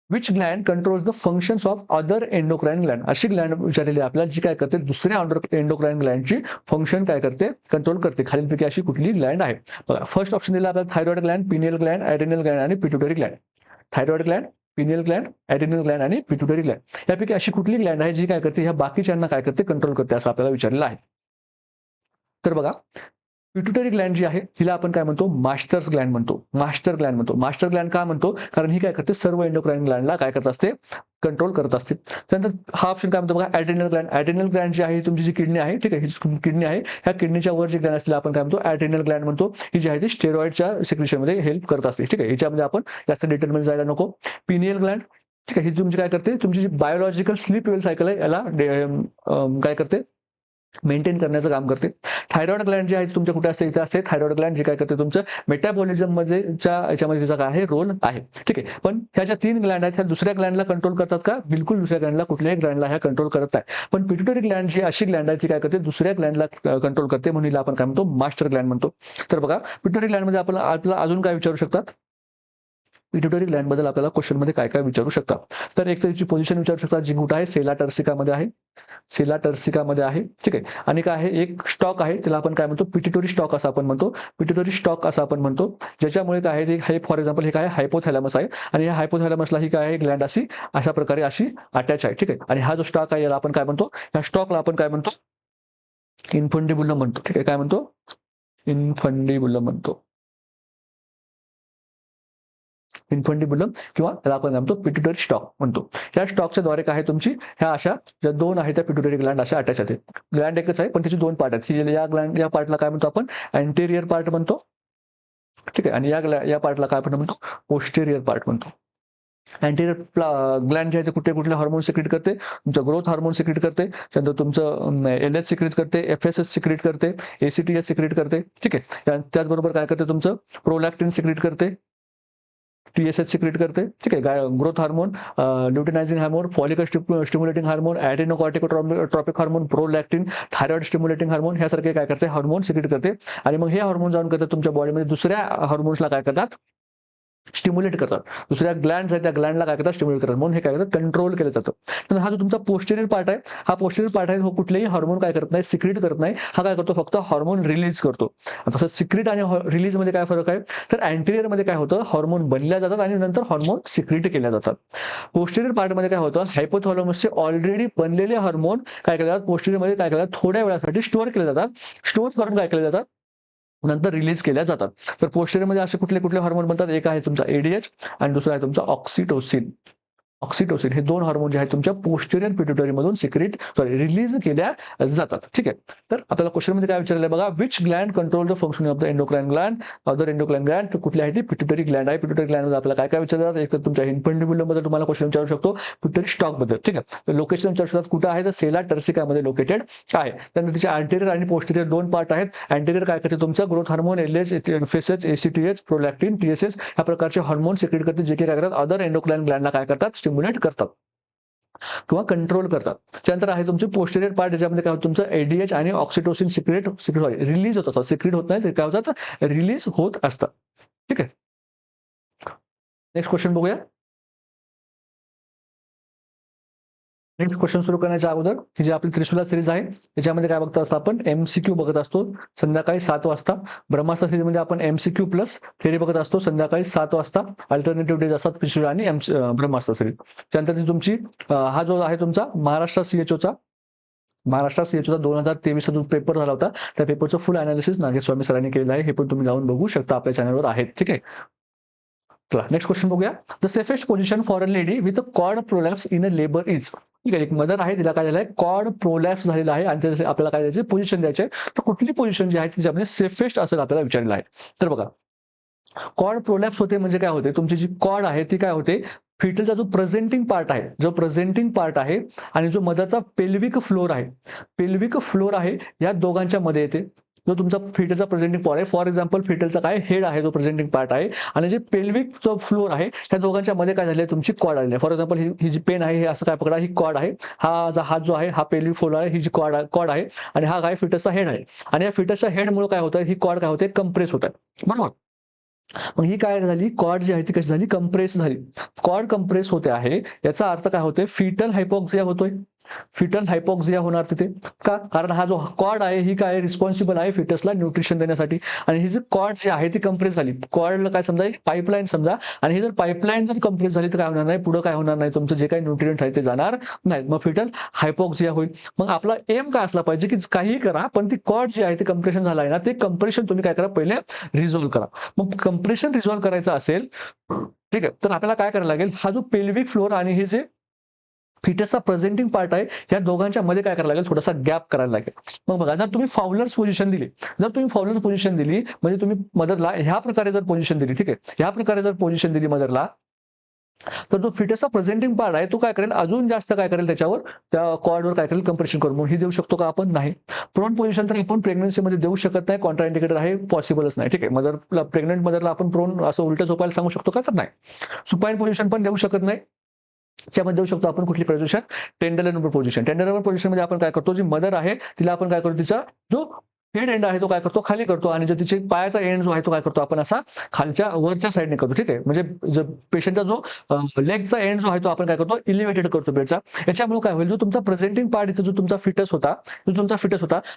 Which Gland controls the functions of other endocrine Gland. अशी ग्लँड विचारलेली आपल्याला जी काय करते दुसऱ्या एंडोक्राइन ग्लँडची फंक्शन काय करते कंट्रोल करते. खालीलपैकी अशी कुठली ग्लँड आहे. बघा फर्स्ट ऑप्शन दिला आपल्याला thyroid gland, pineal gland, adrenal gland आणि pituitary gland. Thyroid gland, pineal gland, adrenal gland आणि पिट्युटरी ग्लँड. यापैकी अशी कुठली ग्लँड आहे जी काय करते ह्या बाकीच्यांना काय करते कंट्रोल करते असं आपल्याला विचारलेलं आहे. तर बघा पिट्युटरी ग्लँड जी आहे तिला आपण काय म्हणतो मास्टर ग्लँड म्हणतो. मास्टर ग्लँड का म्हणतो कारण ही काय करते सर्व एंडोक्राइन ग्लँडला काय करत असते कंट्रोल करत असते. त्यानंतर हा ऑप्शन काय म्हणतो बघा ॲड्रिनल ग्लँड जी आहे तुमची जी किडनी आहे. ठीक आहे. ही किडनी आहे. ह्या किडनीच्या वर जी ग्लँड असते आपण काय म्हणतो ॲड्रिनल ग्लँड म्हणतो. ही जी आहे ती स्टेरॉइडच्या सिक्रेशनमध्ये हेल्प करत असते. ठीक आहे. याच्यामध्ये आपण जास्त डिटेलमध्ये जायला नको. पिनियल ग्लँड ठीक आहे ही तुमची काय करते तुमची जी बायोलॉजिकल स्लीप वेल सायकल आहे याला काय करते मेंटेन करण्याचं काम करते. थायरॉइड ग्लँड जी आहे तुमच्या कुठे असते इथे असते. थायरॉइड ग्लँड जी काय करते तुमचं मेटाबॉलिझम मध्ये याच्यामध्ये तिचा काय आहे रोल आहे. ठीक आहे. पण ह्या ज्या तीन ग्लँड आहेत ह्या दुसऱ्या ग्लँडला कंट्रोल करतात का, बिलकुल दुसऱ्या ग्लँडला कुठल्याही ग्लँडला ह्या कंट्रोल करत नाही. पण पिट्युटरी ग्लँड जी अशी ग्लँड आहे ती काय करते दुसऱ्या ग्लँडला कंट्रोल करते म्हणून हिला आपण काय म्हणतो मास्टर ग्लँड म्हणतो. तर बघा पिट्युटरी ग्लँड मध्ये आपल्याला अजून काय विचारू शकतात. पिट्युटरी ग्लँड बद्दल आपल्याला क्वेश्चन मध्ये काय काय विचारू शकतात. तर एक तर याची पोझिशन विचारू शकतात जी कुठे आहे सेला टर्सिका मध्ये आहे. सेला टर्सिकामध्ये आहे, ठीक आहे. आणि काय आहे, एक स्टॉक आहे, त्याला आपण काय म्हणतो, पिट्युटरी स्टॉक असं आपण म्हणतो, पिट्युटरी स्टॉक असं आपण म्हणतो, ज्याच्यामुळे काय आहे, हे फॉर एक्झाम्पल हे काय हायपोथॅलॅमस आहे, आणि या हायपोथॅलॅमसला ही काय आहे, ग्लँड अशा प्रकारे अटॅच आहे, ठीक आहे. आणि हा जो स्टॉक आहे याला आपण काय म्हणतो, या स्टॉकला आपण काय म्हणतो, इन्फंडिबुलम म्हणतो, ठीक आहे. काय म्हणतो, इन्फंडिबुलम म्हणतो, इन्फंडिबुलम, किंवा त्याला आपण म्हणतो पिट्युटरी स्टॉक म्हणतो. या स्टॉकच्या द्वारे काय आहे, तुमची ह्या अशा ज्या दोन आहेत त्या पिट्युटरी ग्लँड अशा अटॅच आहेत. ग्लँड एकच आहे पण त्याची दोन पार्ट आहेत. या ग्लँड या पार्टला काय म्हणतो आपण, अँटेरियर पार्ट म्हणतो, ठीक आहे. आणि या पार्टला काय आपण म्हणतो, पोस्टेरियर पार्ट म्हणतो. अँटेरियर ग्लँड जे आहे ते कुठले हार्मोन सिक्रेट करते, तुमचं ग्रोथ हार्मोन सिक्रेट करते, त्यानंतर तुमचं LH सिक्रेट करते, FSH सिक्रेट करते, ACTH सिक्रेट करते, ठीक आहे. त्याचबरोबर काय करते, तुमचं प्रोलॅक्टिन सिक्रेट करते, TSH सिक्रेट करते, ठीक आहे. Growth hormone, luteinizing hormone, follicle stimulating hormone, adrenocorticotropic hormone, prolactin, thyroid stimulating hormone, ह्यासारखे काय करते, हार्मोन सिक्रेट करते. आणि मग हे हार्मोन जाऊन करतात तुमच्या बॉडीमध्ये दुसऱ्या हार्मोन्सला काय करतात, स्टिम्युलेट करतात. दुसऱ्या ग्लँड्स आहेत त्या ग्लँडला काय करतात, स्टिम्युलेट करतात. म्हणून हे काय करतात, कंट्रोल केलं जातं. तर हा जो तुमचा पोस्टेरियर पार्ट आहे, हा पोस्टेरियर पार्ट आहे, कुठलेही हार्मोन काय करत नाही, सिक्रेट करत नाही. हा काय करतो, फक्त हार्मोन रिलीज करतो. तसं सिक्रेट आणि रिलीज मध्ये काय फरक आहे, तर अँटेरियर मध्ये काय होतं, हार्मोन बनल्या जातात आणि नंतर हार्मोन सिक्रेट केल्या जातात. पोस्टेरियर पार्ट मध्ये काय होतं, हायपोथॅलॅमसचे ऑलरेडी बनलेले हार्मोन काय करतात, पोस्टेरियर मध्ये काय करतात, थोड्या वेळासाठी स्टोअर केले जातात. स्टोअर करून काय केले जातात, नंतर रिलीज केल्या जातात. तर पोस्टेरियरमध्ये असे कुठले हार्मोन बनतात, एक आहे तुमचा ADH आणि दुसरा आहे तुमचा ऑक्सिटोसिन. ऑक्सिटोसिन हे दोन हार्मोन जे आहेत तुमच्या पोस्टेरियर पिट्युटरी मधून रिलीज केल्या जातात, ठीक आहे. तर आपल्याला क्वेश्चन मध्ये काय विचारलंय बघा, which Gland control the function of the endocrine Gland, other endocrine Gland. तर कुठली आहे ती, पिट्युटरी ग्लँड आहे. पिट्युटरी ग्लँड मध्ये आपल्याला काय विचारतात, एक तर तुमच्या इन्फंडिबुलम बद्दल तुम्हाला क्वेश्चन विचारू शकतो, पिट्युटरी स्टॉक बद्दल, ठीक आहे. तर लोकेशन विचारू शकतात कुठे आहे, तर सेला टर्सिकामध्ये लोकेटेड आहे. त्यानंतर तिचे अँटेरियर आणि पोस्टेरियर दोन पार्ट आहेत. अँटेरियर काय करते, तुमचं growth hormone, LH, FSH, ACTH, prolactin, TSH ह्या प्रकारचे हार्मोन सिक्रेट करते, जे की काय करतात, अदर एंडोक्राइन ग्लँडला काय करतात, स्टिम्युलेट करतात किंवा कंट्रोल करतात. त्यानंतर आहे तुमचे पोस्टेरियर पार्ट, ज्याच्यामध्ये काय होतं, तुमचं ADH आणि ऑक्सिटोसिन रिलीज होत असतात, सिक्रेट होत नाही, ते काय होतात, रिलीज होत असतात, ठीक आहे. नेक्स्ट क्वेश्चन बघूया. नेक्स्ट क्वेश्चन सुरू करण्याच्या अगोदर ही जी आपली त्रिशूला सिरीज आहे त्याच्यामध्ये काय बघत असतो आपण, MCQ बघत असतो संध्याकाळी 7 वाजता. ब्रह्मास्त्र सिरीजमध्ये आपण MCQ प्लस थेरी बघत असतो संध्याकाळी 7 वाजता. अल्टरनेटिव्ह डेज असतात त्रिशूला आणि ब्रह्मास्त्र सिरीज. त्यानंतर तुमची हा जो आहे तुमचा महाराष्ट्र CHOचा 2023 जो पेपर झाला होता, त्या पेपरचं फुल अनालिसिस नागेस्वामी सरांनी केलेलं आहे, हे पण तुम्ही जाऊन बघू शकता, आपल्या चॅनलवर आहेत, ठीक आहे. चला नेक्स्ट क्वेश्चन बघूया. The safest position for a lady with cord prolapse in a labour is. ठीक आहे, एक मदर आहे, तिला काय झालंय, कॉर्ड प्रोलॅप्स झालेला आहे आणि आपल्याला काय द्यायचे, पोझिशन द्यायचे. तर कुठली पोझिशन जी आहे त्याच्यामध्ये सेफेस्ट असेल आपल्याला विचारलेलं आहे. तर बघा, कॉर्ड प्रोलॅप्स होते म्हणजे काय होते, तुमची जी कॉर्ड आहे ती काय होते, फिटलचा जो प्रेझेंटिंग पार्ट आहे आणि जो मदरचा पेल्विक फ्लोर आहे या दोघांच्या मध्ये येते. जो तुमचा फिटलचा प्रेझेंटिंग पार्ट आहे, फॉर एक्झाम्पल फिटलचा काय हेड आहे, जो प्रेझेंटिंग पार्ट आहे, आणि जे पेल्विक जो फ्लोर आहे त्या दोघांच्या मध्ये काय झाले, तुमची कॉर्ड आलेली आहे. फॉर एक्झाम्पल ही जी पेन आहे, हे असं काय पकडा, ही कॉर्ड आहे, हात जो आहे हा पेल्विक फ्लोर आहे, ही जी कॉर्ड आहे, आणि हा काय फिटसचा हेड आहे. आणि या फिटसच्या हेडमुळे काय होतं, ही कॉर्ड काय होते, कंप्रेस होत आहे, बरोबर. मग ही काय झाली, कॉर्ड जी आहे ती कशी झाली, कंप्रेस झाली. कॉर्ड कंप्रेस होते आहे याचा अर्थ काय होतोय, फिटल हायपॉक्सिया होतोय. फिटल हायपॉक्सिया होणार तिथे का, कारण हा जो कॉर्ड आहे ही काय रिस्पॉन्सिबल आहे फिटसला न्यूट्रिशन देण्यासाठी, आणि ही जी कॉर्ड जी आहे ती कंप्रेस झाली. कॉर्डला काय समजा, पाईपलाईन समजा, आणि ही जर पाईपलाईन जर कंप्रेस झाली तर काय होणार नाही, पुढे काय होणार नाही, तुमचं जे काही न्यूट्रिएंट आहे ते जाणार नाही, मग फिटल हायपॉक्सिया होईल. मग आपला एम काय असला पाहिजे की काहीही करा पण ती कॉर्ड जी आहे ते कंप्रेशन झालं आहे ना, ते कंप्रेशन तुम्ही काय करा, पहिले रिझॉल्व्ह करा. मग कंप्रेशन रिझॉल्व्ह करायचं असेल, ठीक आहे, तर आपल्याला काय करायला लागेल, हा जो पेल्विक फ्लोर आणि हे जे फिटसचा प्रेझेंटिंग पार्ट आहे या दोघांच्या मध्ये काय करायला लागेल, थोडासा गॅप करायला लागेल. मग बघा, जर तुम्ही फाउलर्स पोझिशन दिली, म्हणजे तुम्ही मदरला ह्या प्रकारे जर पोझिशन दिली, ठीक आहे, ह्या प्रकारे जर पोझिशन दिली मदरला, तर जो फिटसचा प्रेझेंटिंग पार्ट आहे तो काय करेल, अजून जास्त काय करेल, त्याच्यावर त्या कॉर्डवर काय करेल, कंप्रेशन करून. ही देऊ शकतो का आपण, नाही. प्रोन पोझिशन तर आपण प्रेग्नन्सीमध्ये देऊ शकत नाही, कॉन्ट्रा इंडिकेटर आहे, पॉसिबलच नाही, ठीक आहे. मदरला, प्रेग्नंट मदरला आपण प्रोन असं उलट झोपायला सांगू शकतो का, तर नाही. सुपाईन पोझिशन पण देऊ शकत नाही. त्यामध्ये देऊ शकतो आपण कुठली position, tender number position. Tender number position मध्ये आपण काय करतो, जी मदर आहे तिला आपण काय करतो, तिचा जो हेड एंड आहे तो काय करतो, खाली करतो, आणि जो तिचे पायाचा एंड जो आहे तो काय करतो, आपण असा खालच्या वरच्या साईडने करतो. ठीक आहे, म्हणजे जो पेशंटचा जो लेगचा एंड जो आहे तो आपण काय करतो, इलिव्हेटेड करतो बेडचा. याच्यामुळे काय होईल, जो तुमचा प्रेझेंटिंग पार्ट इथे जो तुमचा फिटस होता,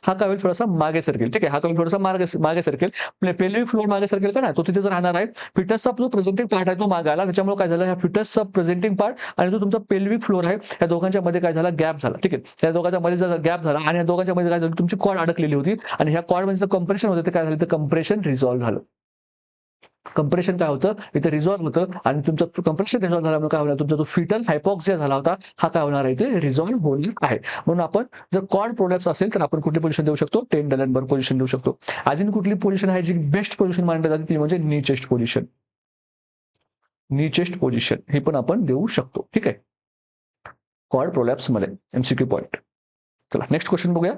हा काय होईल, थोडासा मागे सरकेल. ठीक आहे, हा काय थोडासा मागे सरकेल. पेल्विक फ्लोर मागे सरकेल का नाही, तो तिथे जर राहणार आहे. फिटसचा जो प्रेझेंटिंग पार्ट आहे तो मागे आला, त्याच्यामुळे काय झालं, ह्या फिटसचा प्रेझेंटिंग पार्ट आणि जो तुमचा पेल्विक फ्लोर आहे, या दोघांच्या मध्ये काय झाला, गॅप झाला. ठीक आहे, त्या दोघांच्या मध्ये जर गॅप झाला आणि या दोघांच्या मध्ये काय झालं, तुमची कॉर्ड अडकलेली होती, आणि ह्या कॉर्ड मध्ये कंप्रेशन होतं, ते काय झालं, तर कंप्रेशन रिझॉल्व्ह झालं. कंप्रेशन काय होतं, इथे रिझॉल्व्ह होतं, आणि तुमचं कंप्रेशन रिझॉल्व्ह झाल्यामुळे काय होणार, तुमचा जो फिटल हायपॉक्सिया झाला होता, हा काय होणार आहे, ते रिझॉल्व्ह होणार आहे. म्हणून आपण जर कॉर्ड प्रोलॅप्स असेल तर आपण कुठली पोझिशन देऊ शकतो, 10 डॅलेनबर्ग पोझिशन देऊ शकतो. अजून कुठली पोझिशन आहे जी बेस्ट पोझिशन मानली जाते, ती म्हणजे knee chest position. Knee chest position हे पण आपण देऊ शकतो. ठीक आहे, कॉर्ड प्रोलॅप्स मध्ये एमसीक्यू पॉइंट. चला नेक्स्ट क्वेश्चन बघूया.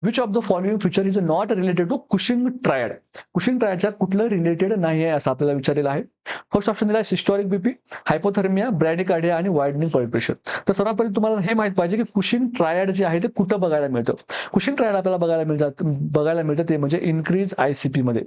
Which of the following feature is not related to Cushing triad. Cushing ट्रायडच्या कुठलं रिलेटेड नाही आहे असं आपल्याला विचारलेलं आहे. फर्स्ट ऑप्शन दिला आहे सिस्टोलिक बीपी, हायपोथर्मिया, ब्रॅडिकार्डिया आणि वायडनिंग ब्लड प्रेशर. तर सर्वात पहिले तुम्हाला हे माहित पाहिजे की कुशिंग ट्रायड जे आहे ते कुठं बघायला मिळतं. कुशिंग ट्रायड आपल्याला बघायला मिळतं ते म्हणजे इन्क्रीज आयसीपी मध्ये.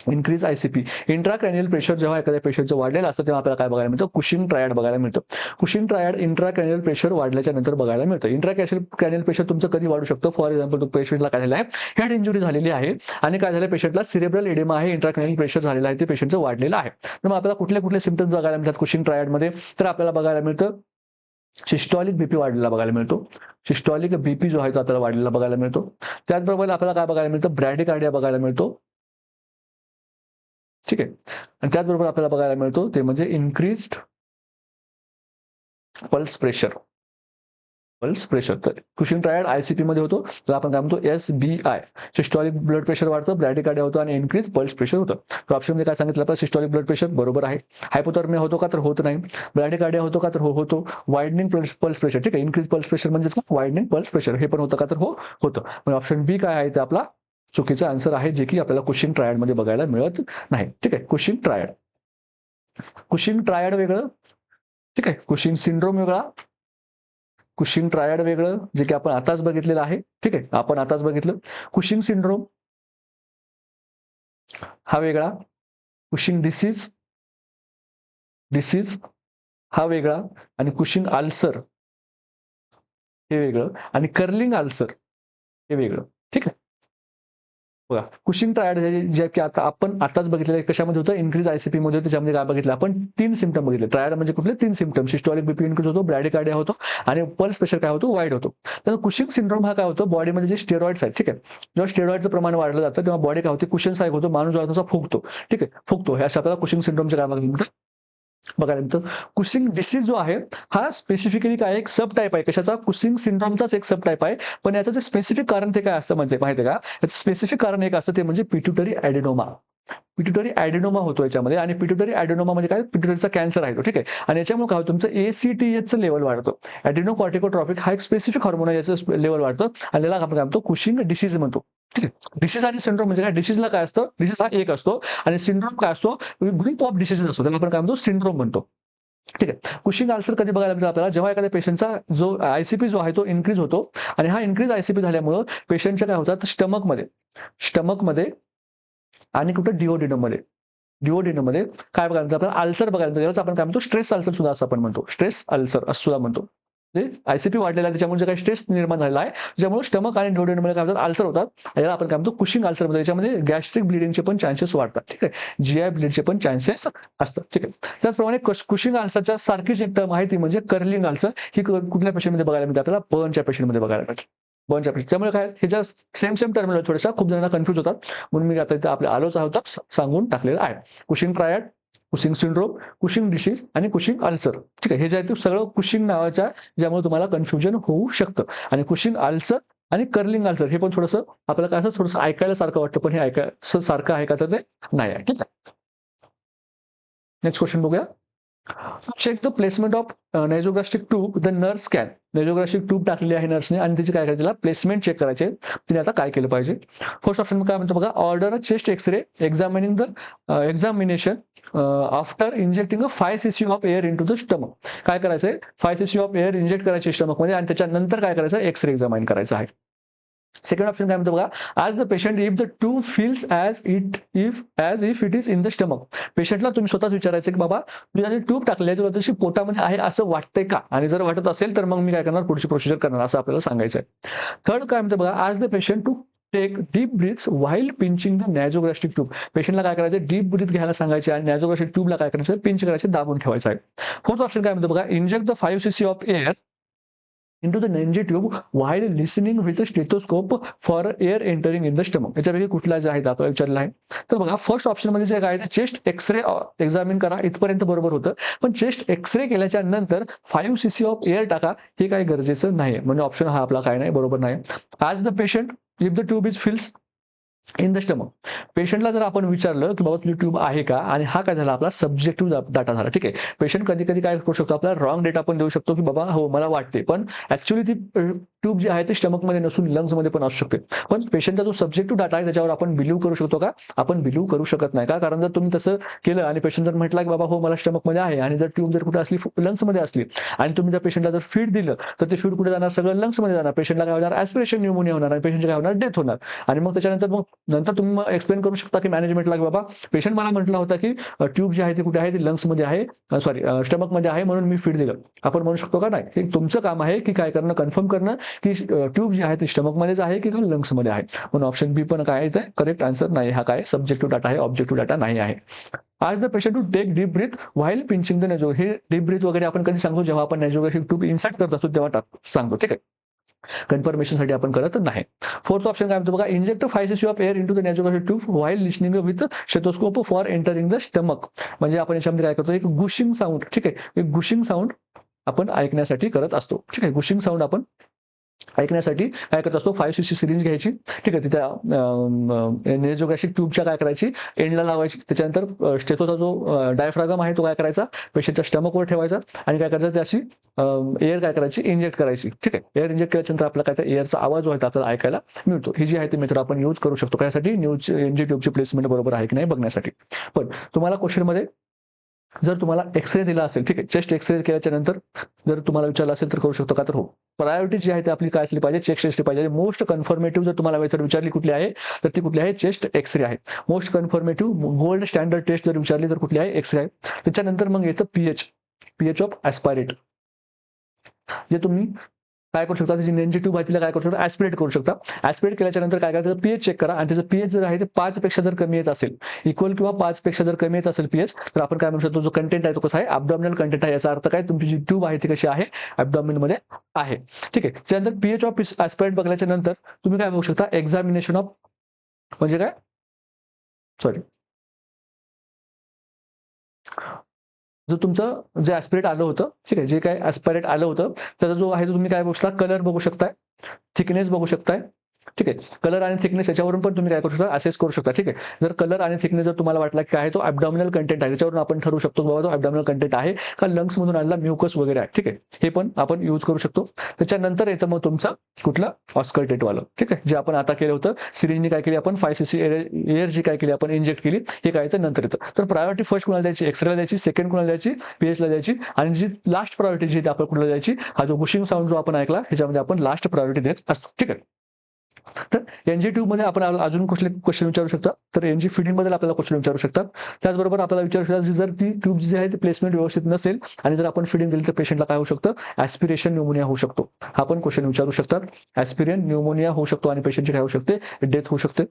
इन्क्रीज आयसीपी, इंट्राक्रॅनियल प्रेशर जेव्हा एखाद्या पेशंटचं वाढलेलं असतं तेव्हा आपल्याला काय बघायला मिळतं, कुशिंग ट्रायड बघायला मिळतं. कुशिंग ट्रायड इंट्राक्रॅनियल प्रेशर वाढल्याच्या नंतर बघायला मिळतं. इंट्राक्रॅनियल प्रेशर तुमचं कधी वाढू शकतं, फॉर एक्झाम्पल तो पेशंटला काय झालं आहे, हेड इंजुरी झालेली आहे आणि काय झालं, पेशंटला सिरेब्रल एडेमा आहे, इंट्राक्रॅनियल प्रेशर झालेलं आहे, ते पेशंटचं वाढलेलं आहे. तर मग आपल्याला कुठले कुठले सिम्पटम्स बघायला मिळतात कुशिंग ट्रायडमध्ये, तर आपल्याला बघायला मिळतं सिस्टॉलिक बीपी वाढलेला बघायला मिळतो. सिस्टॉलिक बीपी जो आहे तो आपल्याला वाढलेला बघायला मिळतो. त्याचबरोबर आपल्याला काय बघायला मिळतं, ब्रॅडिकार्डिया बघायला मिळतो. ठीक आहे, आणि त्याचबरोबर आपल्याला बघायला मिळतो ते म्हणजे इन्क्रीज्ड पल्स प्रेशर. तर कुशिंग ट्रायड आयसीपी मध्ये होतो, तर आपण काय म्हणतो SBI, सिस्टॉलिक ब्लड प्रेशर वाढतं, ब्रॅडिकार्डिया होतो आणि इन्क्रीज पल्स प्रेशर होतं. तर ऑप्शन मध्ये काय सांगितलं आपल्याला, सिस्टॉलिक ब्लड प्रेशर बरोबर आहे. हायपोथर्मिया होतो का, तर होत नाही. ब्रॅडिकार्डिया होतो का, तर होतो. वायडनिंग पल्स प्रेशर, ठीक आहे, इन्क्रीज पल्स प्रेशर म्हणजे वायडनिंग पल्स प्रेशर, हे पण होतं का, तर होतं. म्हणजे ऑप्शन बी काय आहे ते आपला चुकीचा आन्सर आहे, जे की आपल्याला कुशिंग ट्रायड मध्ये बघायला मिळत नाही. ठीक आहे, कुशिंग ट्रायड वेगळं. ठीक आहे, कुशिंग सिंड्रोम वेगळा, कुशिंग ट्रायड वेगळं, जे की आपण आताच बघितलेलं आहे. ठीक आहे, आपण आताच बघितलं. कुशिंग सिंड्रोम हा वेगळा, कुशिंग डिसीज हा वेगळा, आणि कुशिंग अल्सर हे वेगळं, आणि कर्लिंग अल्सर हे वेगळं. ठीक आहे, बघा कुशिंग ट्रायड जे की आता आपण आताच बघितलेलं कशामध्ये होतं, इन्क्रीज आयसीपी मध्ये. त्याच्यामध्ये काय बघितलं आपण, 3 सिम्पटम बघितले. ट्रायड म्हणजे कुठले 3 सिम्पटम, सिस्टॉलिक बीपी इन्क्रीज होतो, ब्रॅडिकार्डिया होतो आणि पल्स प्रेशर काय होतो, वाईड होतो. तर कुशिंग सिंड्रोम हा काय होतो, बॉडीमध्ये जे स्टेरॉइड्स आहेत, ठीक आहे, जेव्हा स्टेरॉइडचं प्रमाण वाढलं जातं तेव्हा बॉडी काय होते, कुशन सारखं होतं, माणूस जो फुगतो. ठीक आहे, फुगतो, हे आपल्याला कुशिंग सिंड्रोमचे काय बघायला मिळतं. कुशिंग डिसीज जो आहे हा स्पेसिफिकली काय एक सब टाईप आहे, कशाचा, कुशिंग सिंड्रोमचाच एक सब टाईप आहे. पण याचं जे स्पेसिफिक कारण ते काय असतं म्हणजे माहिती आहे का, याचं स्पेसिफिक कारण एक असतं ते म्हणजे पिट्युटरी ॲडेनोमा. पिट्युटरी ॲडेनोमा होतो याच्यामध्ये, आणि पिट्युटरी ॲडेनोमा म्हणजे काय, पिट्युटरीचा कॅन्सर आहे तो. ठीक आहे, आणि याच्यामुळे काय होतं, तुमचं ACTH लेवल वाढतं. ॲडेनोकॉर्टिकोट्रॉपिक हा एक स्पेसिफिक हार्मोन आहे, याचं लेवल वाढतं, आणि याला आपण काय म्हणतो, कुशिंग डिसीज म्हणतो. ठीक आहे, डिसीज आणि सिंड्रोम म्हणजे काय, डिसीजला काय असतं, डिसीज हा एक असतो, आणि सिंड्रोम काय असतो, ग्रुप ऑफ डिसीजेस असतो, त्याला आपण काय म्हणतो, सिंड्रोम म्हणतो. ठीक आहे, कुशिंग अल्सर कधी बघायला मिळतो आपल्याला, जेव्हा एखाद्या पेशंटचा जो आयसीपी जो आहे तो इन्क्रीज होतो, आणि हा इन्क्रीज आयसीपी झाल्यामुळे पेशंटच्या काय होतात, स्टमकमध्ये आणि कुठं डिओडिनममध्ये काय बघायला मिळतं आपल्याला, अल्सर बघायला मिळतो. यालाच आपण काय म्हणतो, स्ट्रेस अल्सर सुद्धा असं आपण म्हणतो, स्ट्रेस अल्सर असं सुद्धा म्हणतो. आयसीपी वाढलेला आहे त्याच्यामुळे काही स्ट्रेस निर्माण झालेला आहे, ज्यामुळे स्टमक आणि डिओडिनमध्ये काय होतात, अल्सर होतात. याला आपण काय म्हणतो, कुशिंग अल्सर म्हणतो. याच्यामध्ये गॅस्ट्रिक ब्लिडिंगचे पण चान्सेस वाढतात. ठीक आहे, GI ब्लिडचे पण चान्सेस असतात. ठीक आहे, त्याचप्रमाणे कुशिंग अल्सरच्या सारखीच एक टर्म आहे ती म्हणजे कर्लिंग अल्सर. ही कुठल्या पेशंटमध्ये बघायला मिळते आपल्याला, बर्नच्या पेशंटमध्ये बघायला मिळते. त्यामुळे काय ह्याच्या सेम टर्म थोड्याशा खूप जणांना कन्फ्युज होतात, म्हणून मी आता इथे आपल्या आलोच आहोत सांगून टाकलेलं आहे. Cushing triad, Cushing syndrome, Cushing disease आणि कुशिंग अल्सर. ठीक आहे, हे जे आहे ते सगळं कुशिंग नावाच्या, ज्यामुळे तुम्हाला कन्फ्युजन होऊ शकतं. आणि कुशिंग अल्सर आणि कर्लिंग अल्सर हे पण थोडंसं आपल्याला काय असं थोडंसं ऐकायला सारखं वाटतं, पण हे ऐकायला सारखं आहे का, तर ते नाही आहे. ठीक आहे, नेक्स्ट क्वेश्चन बघूया. Check the placement of nasogastric tube the nurse can. Nasogastric tube टाकलेली आहे नर्सने आणि त्याची काय करायची, प्लेसमेंट चेक करायचे. तिने आता काय केलं पाहिजे. फर्स्ट ऑप्शन काय म्हणतो बघा, order a chest x-ray examining the examination after injecting a 5 cc of air into the stomach. काय करायचंय, 5 cc ऑफ एअर इंजेक्ट करायचे स्टमक मध्ये आणि त्याच्यानंतर काय करायचं, एक्सरे एक्झामिन करायचं आहे. सेकंड ऑप्शन काय म्हणतो बघा, ask the patient if the tube feels as if it is in the stomach. पेशंटला तुम्ही स्वतःच विचारायचं की बाबा मी आता ट्यूब टाकली आहे, तुला तशी पोटामध्ये आहे असं वाटतंय का, आणि जर वाटत असेल तर मग मी काय करणार, पुढची प्रोसिजर करणार, असं आपल्याला सांगायचं आहे. थर्ड काय म्हणतो बघा, ask the patient to take deep breaths while pinching the nasogastric tube. पेशंटला काय करायचं, डीप ब्रीथ घ्यायला सांगायचे आणि नॅझोगॅस्ट्रिक ट्यूबला काय करायचं, पिंच करायचे, दाबून ठेवायचं आहे. फोर्थ ऑप्शन काय म्हणतो बघा, inject the 5 cc of air into the NG tube while listening with a stethoscope for air entering in the stomach. याच्यापैकी कुठला जे आहे आपल्याला विचारलं आहे. तर बघा फर्स्ट ऑप्शन मध्ये जे काय चेस्ट एक्सरे एक्झामिन करा इथपर्यंत बरोबर होतं, पण चेस्ट एक्सरे केल्याच्या नंतर 5 cc ऑफ एअर टाका हे काही गरजेचं नाही, म्हणजे ऑप्शन हा आपला काय नाही, बरोबर नाही. आज the patient if the tube is fills in the stomach. पेशंटला जर आपण विचारलं की बाबा तुझी ट्यूब आहे का, आणि हा काय झाला, आपला सब्जेक्टिव्ह डाटा झाला. ठीक आहे, पेशंट कधी कधी काय करू शकतो, आपला रॉंग डेटा पण देऊ शकतो की बाबा हो मला वाटते, पण ऍक्च्युअली ती ट्यूब जी आहे ती स्टमक मध्ये नसून लंग्स मध्ये पण असू शकते. पण पेशंटचा जो सब्जेक्टिव्ह डाटा आहे त्याच्यावर आपण बिलीव्ह करू शकतो का, आपण बिलीव्ह करू शकत नाही का, कारण जर तुम्ही तसं केलं आणि पेशंट जर म्हटलं की बाबा हो मला स्टमक मध्ये आहे, आणि जर ट्यूब जर कुठे असली लंग्स मध्ये असली आणि तुम्ही त्या पेशंटला जर फीड दिलं तर ते फीड कुठे जाणार, सगळं लंग्स मध्ये जाणार, पेशंटला काय होणार, ऍस्पिरेशन न्यूमोनिया होणार आणि पेशंटची काय होणार, डेथ होणार. आणि मग त्याच्यानंतर मग नंतर तुम्ही एक्सप्लेन करू शकता की मॅनेजमेंटला की बाबा पेशंट मला म्हटला होता की ट्यूब जी आहे ती कुठे आहे, ती लंग्स मध्ये आहे, सॉरी स्टमक मध्ये आहे, म्हणून मी फीड दिलं. आपण म्हणू शकतो का, नाही, हे तुमचं काम आहे की काय करणं, कन्फर्म करणं की ट्यूब जी आहे ती स्टमक मध्येच आहे की लंग्स मध्ये आहे. म्हणून ऑप्शन बी पण काय आहे, करेक्ट आन्सर नाही, हा काय सब्जेक्टिव्ह डाटा आहे, ऑब्जेक्टिव्ह डाटा नाही आहे. Ask the patient to take deep breath while pinching the naso. हे डीप ब्रीथ वगैरे आपण कधी सांगतो, जेव्हा आपण नेझोगॅस्ट्रिक ट्यूब इन्सर्ट करत असतो तेव्हा सांगतो. ठीक आहे, कन्फर्मेशनसाठी आपण करत नाही. फोर्थ ऑप्शन काय म्हणतो बघा, inject 5 cc of air into the nasogastric tube while listening with stethoscope for entering the stomach. म्हणजे आपण याच्यामध्ये काय करतो, एक गुशिंग साऊंड. ठीक आहे, एक गुशिंग साऊंड आपण ऐकण्यासाठी करत असतो. ठीक आहे, गुशिंग साऊंड आपण ऐकण्यासाठी काय करत असतो, 5 cc सिरिंज घ्यायची. ठीक आहे, तिथे नेझोगॅस्ट्रिक ट्यूबच्या काय करायची, एंडला लावायची. त्याच्यानंतर स्टेथोचा जो डायफ्रागम आहे तो काय करायचा, पेशंटच्या स्टमकवर ठेवायचा आणि काय करायचं, त्याची एअर काय करायची, इंजेक्ट करायची. ठीक आहे, एअर इंजेक्ट केल्यानंतर आपला काय एअरचा आवाज जो आहे आपल्याला ऐकायला मिळतो. ही जी आहे ती मेथड आपण यूज करू शकतो, त्यासाठी एनजी ट्यूबची प्लेसमेंट बरोबर आहे की नाही बघण्यासाठी. पण तुम्हाला क्वेश्चन मध्ये जर तुम्हाला एक्सरे दिला असेल, ठीक आहे, चेस्ट एक्सरे केल्याच्या नंतर जर तुम्हाला विचारलं असेल तर करू शकतो का, तर हो. प्रायोरिटी जी आहे ती आपली काय असली पाहिजे, चेस्ट एक्सरे पाहिजे. मोस्ट कन्फर्मेटिव्ह जर तुम्हाला मेथड विचारली कुठली आहे, तर ती कुठली आहे, चेस्ट एक्सरे आहे. मोस्ट कन्फर्मेटिव्ह गोल्ड स्टँडर्ड टेस्ट जर विचारली तर कुठली आहे, एक्सरे आहे. त्याच्यानंतर मग येतं पीएच ऑफ ऍस्पायरेट. जे तुम्ही काय करू शकता, त्याची नेंजी ट्यूब आहे तिला काय करू शकता, ऍस्पिरेट करू शकता. ऍस्पिरेट केल्याच्या नंतर काय करायचं, पीएच चेक करा आणि त्याचं पीएच जर आहे ते 5 पेक्षा जर कमी येत असेल, इक्वल किंवा 5 पेक्षा जर कमी येत असेल पीएच, तर आपण काय म्हणू शकतो, जो कंटेंट आहे तो कसा आहे, ॲब्डॉमिनल कंटेंट आहे. याचा अर्थ काय, तुमची जी ट्यूब आहे ती कशी आहे, ॲब्डॉमिन मध्ये आहे. ठीक आहे, त्यानंतर पीएच ऑफ ऍस्पिरेट बघल्याच्या नंतर तुम्ही काय बघू शकता, एक्झामिनेशन ऑफ, म्हणजे काय, सॉरी, जो तुमचं जे ऍस्पिरेट आलं होतं, ठीक आहे, जे काय ऍस्पिरेट आलं होतं त्याचा जो आहे तो तुम्ही काय बघू शकता, कलर बघू शकताय, थिकनेस बघू शकताय. ठीक आहे, कलर आणि थिकनेस याच्यावरून पण तुम्ही काय करू शकता, असेस करू शकता. ठीक आहे, जर कलर आणि थिकनेस जर तुम्हाला वाटला की काय तो ॲब्डॉमिनल कंटेंट आहे, त्याच्यावरून आपण ठरवू शकतो बाबा तो ॲब्डॉमिनल कंटेंट आहे का लंग्स मधून आणला म्युकस वगैरे आहे. ठीक आहे, हे पण आपण यूज करू शकतो. त्याच्यानंतर येतं मग तुमचं कुठलं, ऑस्कल्टेट वालं. ठीक आहे, जे आपण आता केलं होतं, सिरिंजनी काय केली आपण, 5 cc एअर जी काय केली आपण इंजेक्ट केली, हे काय तर नंतर येतं. तर प्रायोरिटी फर्स्ट कुणाला द्यायची, एक्सरेला द्यायची, सेकंड कुणाला द्यायची, पीएचला द्यायची, आणि जी लास्ट प्रायोरिटी जी आपण कुणाला द्यायची, हा जो गुशिंग साऊंड जो आपण ऐकला ह्याच्यामध्ये आपण लास्ट प्रायोरिटी देत असतो. ठीक आहे, तर एनजी ट्यूब मध्ये आपण अजून कुठले क्वेश्चन विचारू शकता, तर एनजी फिडिंग बद्दल आपल्याला क्वेश्चन विचारू शकतात. त्याचबरोबर आपल्याला विचारू शकतात, जर ती ट्यूब जी आहे ती प्लेसमेंट व्यवस्थित नसेल आणि जर आपण फिडिंग दिली तर पेशंटला काय होऊ शकतं, ऍस्पिरेशन न्यूमोनिया होऊ शकतो. हा पण क्वेश्चन विचारू शकतात. ऍस्पिरेशन न्यूमोनिया होऊ शकतो आणि पेशंटची काय होऊ शकते, डेथ होऊ शकते.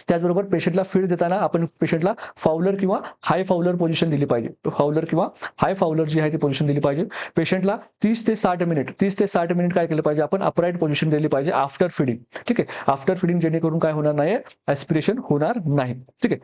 त्याचबरोबर पेशंटला फीड देताना आपण पेशंटला फाउलर किंवा हाय फाउलर पोझिशन दिली पाहिजे. फाउलर किंवा हाय फाउलर जी आहे ती पोझिशन दिली पाहिजे. पेशंटला 30 ते 60 मिनिट काय केलं पाहिजे, आपण अपराईट पोझिशन दिली पाहिजे आफ्टर फिडिंग. ठीक आहे, आफ्टर फिडिंग, जेणेकरून काय होणार नाही, ऍस्पिरेशन होणार नाही. ठीक आहे,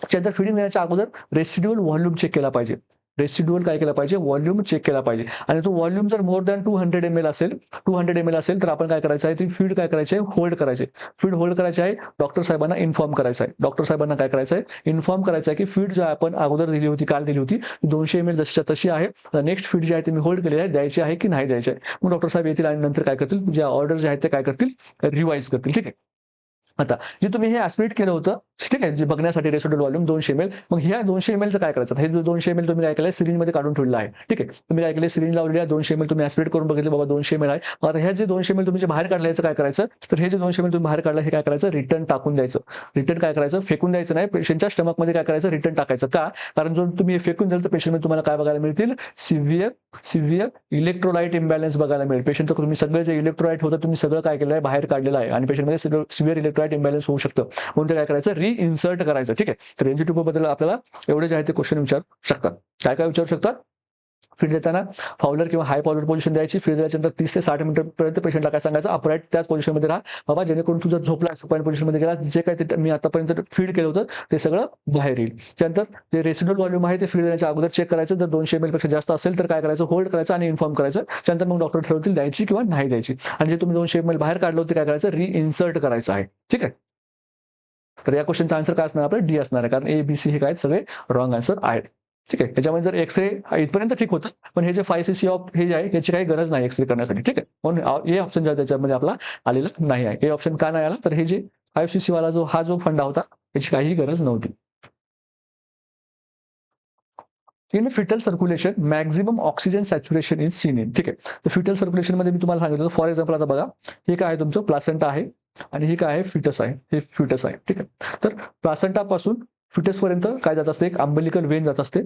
त्यानंतर फिडिंग देण्याच्या अगोदर रेसिड्युअल व्हॉल्यूम चेक केला पाहिजे. रेसिड्युअल काय केला पाहिजे, व्हॉल्यूम चेक केला पाहिजे. आणि तो व्हॉल्यूम जर मोर दॅन 200 ml असेल, 200 ml असेल तर आपण काय करायचं आहे, ती फीड काय करायची आहे, होल्ड करायची. फीड होल्ड करायची आहे, डॉक्टर साहेबांना इन्फॉर्म करायचं आहे. डॉक्टर साहेबांना काय करायचं आहे, इन्फॉर्म करायचं आहे की फीड जी आपण अगोदर दिली होती, काल दिली होती 200 ml जशीच्या तशी आहे. नेक्स्ट फीड जी आहे ती मी होल्ड केलेली आहे, द्यायची आहे की नाही द्यायची आहे. मग डॉक्टर साहेब येतील आणि नंतर काय करतील, ज्या ऑर्डर जे आहेत ते काय करतील, रिवाइज करतील. ठीक आहे. आता जे तुम्ही हे ऍस्पिरेट केलं होतं, ठीक आहे, जे बघण्यासाठी रेसिड्युअल व्हॉल्यूम 200 ml, मग ह्या 200 ml चं काय करायचं, हे 200 ml तुम्ही काय केलंय, सिरिंजमध्ये काढून ठेवलेलं आहे. ठीक आहे. तुम्ही काय केलंय, सिरिंज लावलेली आहे, 200 ml तुम्ही ऍस्पिरेट करून बघितले, बाबा 200 ml आहे. मग आता ह्या जे 200 ml तुम्ही जे बाहेर काढलं, याचं काय करायचं, तर हे जे 200 ml तुम्ही बाहेर काढलं, हे काय करायचं, रिटर्न टाकून द्यायचं. रिटर्न काय करायचं, फेकून द्यायचं नाही, पेशंटच्या स्टमकमध्ये काय करायचं, रिटर्न टाकायचं. का? कारण जर तुम्ही हे फेकून द्याल तर पेशंटमध्ये तुम्हाला काय बघायला मिळतील, सिव्हिअर इलेक्ट्रोलाइट इम्बॅलन्स बघायला मिळेल. पेशंटचं तुम्ही सगळं जे इलेक्ट्रोलाइट होतं तुम्ही सगळं काय केलं आहे, बाहेर काढलेलं आहे आणि पेशंटमध्ये सिव्हिअर इलेक्ट्रोलाइट इम्बॅलन्स होऊ शकतं. म्हणून ते काय करायचं, रिइन्सर्ट करायचं. ठीक आहे. तर NG2 बद्दल आपल्याला एवढे जे आहे ते क्वेश्चन विचारू शकतात. काय काय विचारू शकतात, फीड देताना फाउलर किंवा हाय पॉवर पोझिशन द्यायची. फीड दिल्यानंतर 30 ते 60 मिनिटांपर्यंत पेशंटला काय सांगायचं, अपराईट त्याच पोझिशनमध्ये राहा बाबा, जेणेकरून तू जर झोपला सुपाईन पोझिशनमध्ये गेला, जे काय ते मी आतापर्यंत फीड केलं होतं ते सगळं बाहेर येईल. त्यानंतर जे रेसिड्युअल व्हॉल्यूम आहे ते फीड देण्याच्या अगोदर चेक करायचं. जर 200 ml पेक्षा जास्त असेल तर काय करायचं, होल्ड करायचं आणि इन्फॉर्म करायचं. त्यानंतर मग डॉक्टर ठरवतील द्यायची किंवा नाही द्यायची. आणि जे तुम्ही 200 ml बाहेर काढलं होतं काय करायचं, रिइन्सर्ट करायचं आहे. ठीक आहे. तर या क्वेश्चनचा आन्सर काय असणार, आपलं डी असणार आहे, कारण ABC हे काय सगळे रॉंग आन्सर आहेत. ठीक आहे. याच्यामध्ये जर एक्सरे इथपर्यंत ठीक होतं, पण हे जे 5cc ऑफ हे जे आहे याची काही गरज नाही एक्सरे करण्यासाठी. ठीक आहे. म्हणून ए ऑप्शन त्याच्यामध्ये आपला आलेला नाही आहे. ए ऑप्शन का नाही आला, तर हे जे 5cc वाला हा जो फंडा होता याची काही गरज नव्हती. In fetal circulation maximum oxygen saturation is seen in. ठीक आहे. तर फिटल सर्क्युलेशन मध्ये मी तुम्हाला सांगितलं, फॉर एक्झाम्पल आता बघा, हे काय आहे तुमचं प्लासेंटा आहे आणि हे काय आहे, फिटस आहे. हे फिटस आहे. ठीक आहे. तर प्लासेंटा पासून फिटस पर्यंत काय जात असते, एक अम्बिलिकल वेन जात असते,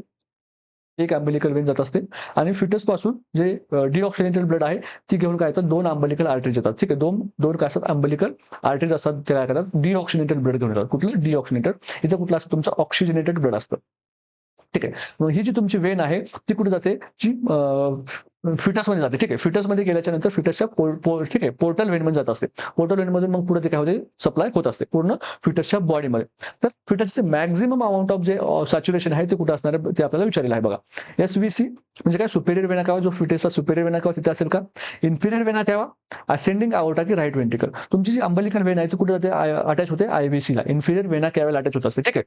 एक अम्बिलिकल वेन जात असते. आणि फिटस पासून जे डिऑक्सिजनेटेड ब्लड आहे ती घेऊन काय येतात, 2 अम्बिलिकल आर्टरीज येतात. ठीक आहे. दोन काय असतात, अम्बिलिकल आर्टरीज असतात, ते काय करतात, डिऑक्सिजनेटेड ब्लड घेऊन येतात. कुठलं, डिऑक्सिजनेटेड. इथं कुठलं असतं, तुमचं ऑक्सिजनेटेड ब्लड असतं. ठीक आहे. मग ही जी तुमची वेन आहे ती कुठे जाते, जी फिटसमध्ये जाते. ठीक आहे. फिटसमध्ये गेल्याच्या नंतर फिटसच्या ठीक आहे पोर्टल वेनमध्ये जात असते. पोर्टल वेनमधून मग पुढे ते काय होते, सप्लाय होत असते पूर्ण फिटसच्या बॉडीमध्ये. तर फिटसचे मॅक्झिमम अमाऊंट ऑफ जे सॅच्युरेशन आहे ते कुठे असणार आहे ते आपल्याला विचारलेलं आहे बघा. SVC म्हणजे काय, सुपेरियर वेना कावा, जो फिटसचा सुपेरियर वेना कावा तिथे असेल का, inferior vena cava, ascending outta की राईट वेंट्रिकल. तुमची जी अंबलिकल वेन आहे ती कुठे जाते, अटॅच होते IVC ला, इन्फिरियर वेना कॅव्हला अटॅच होत असते. ठीक आहे.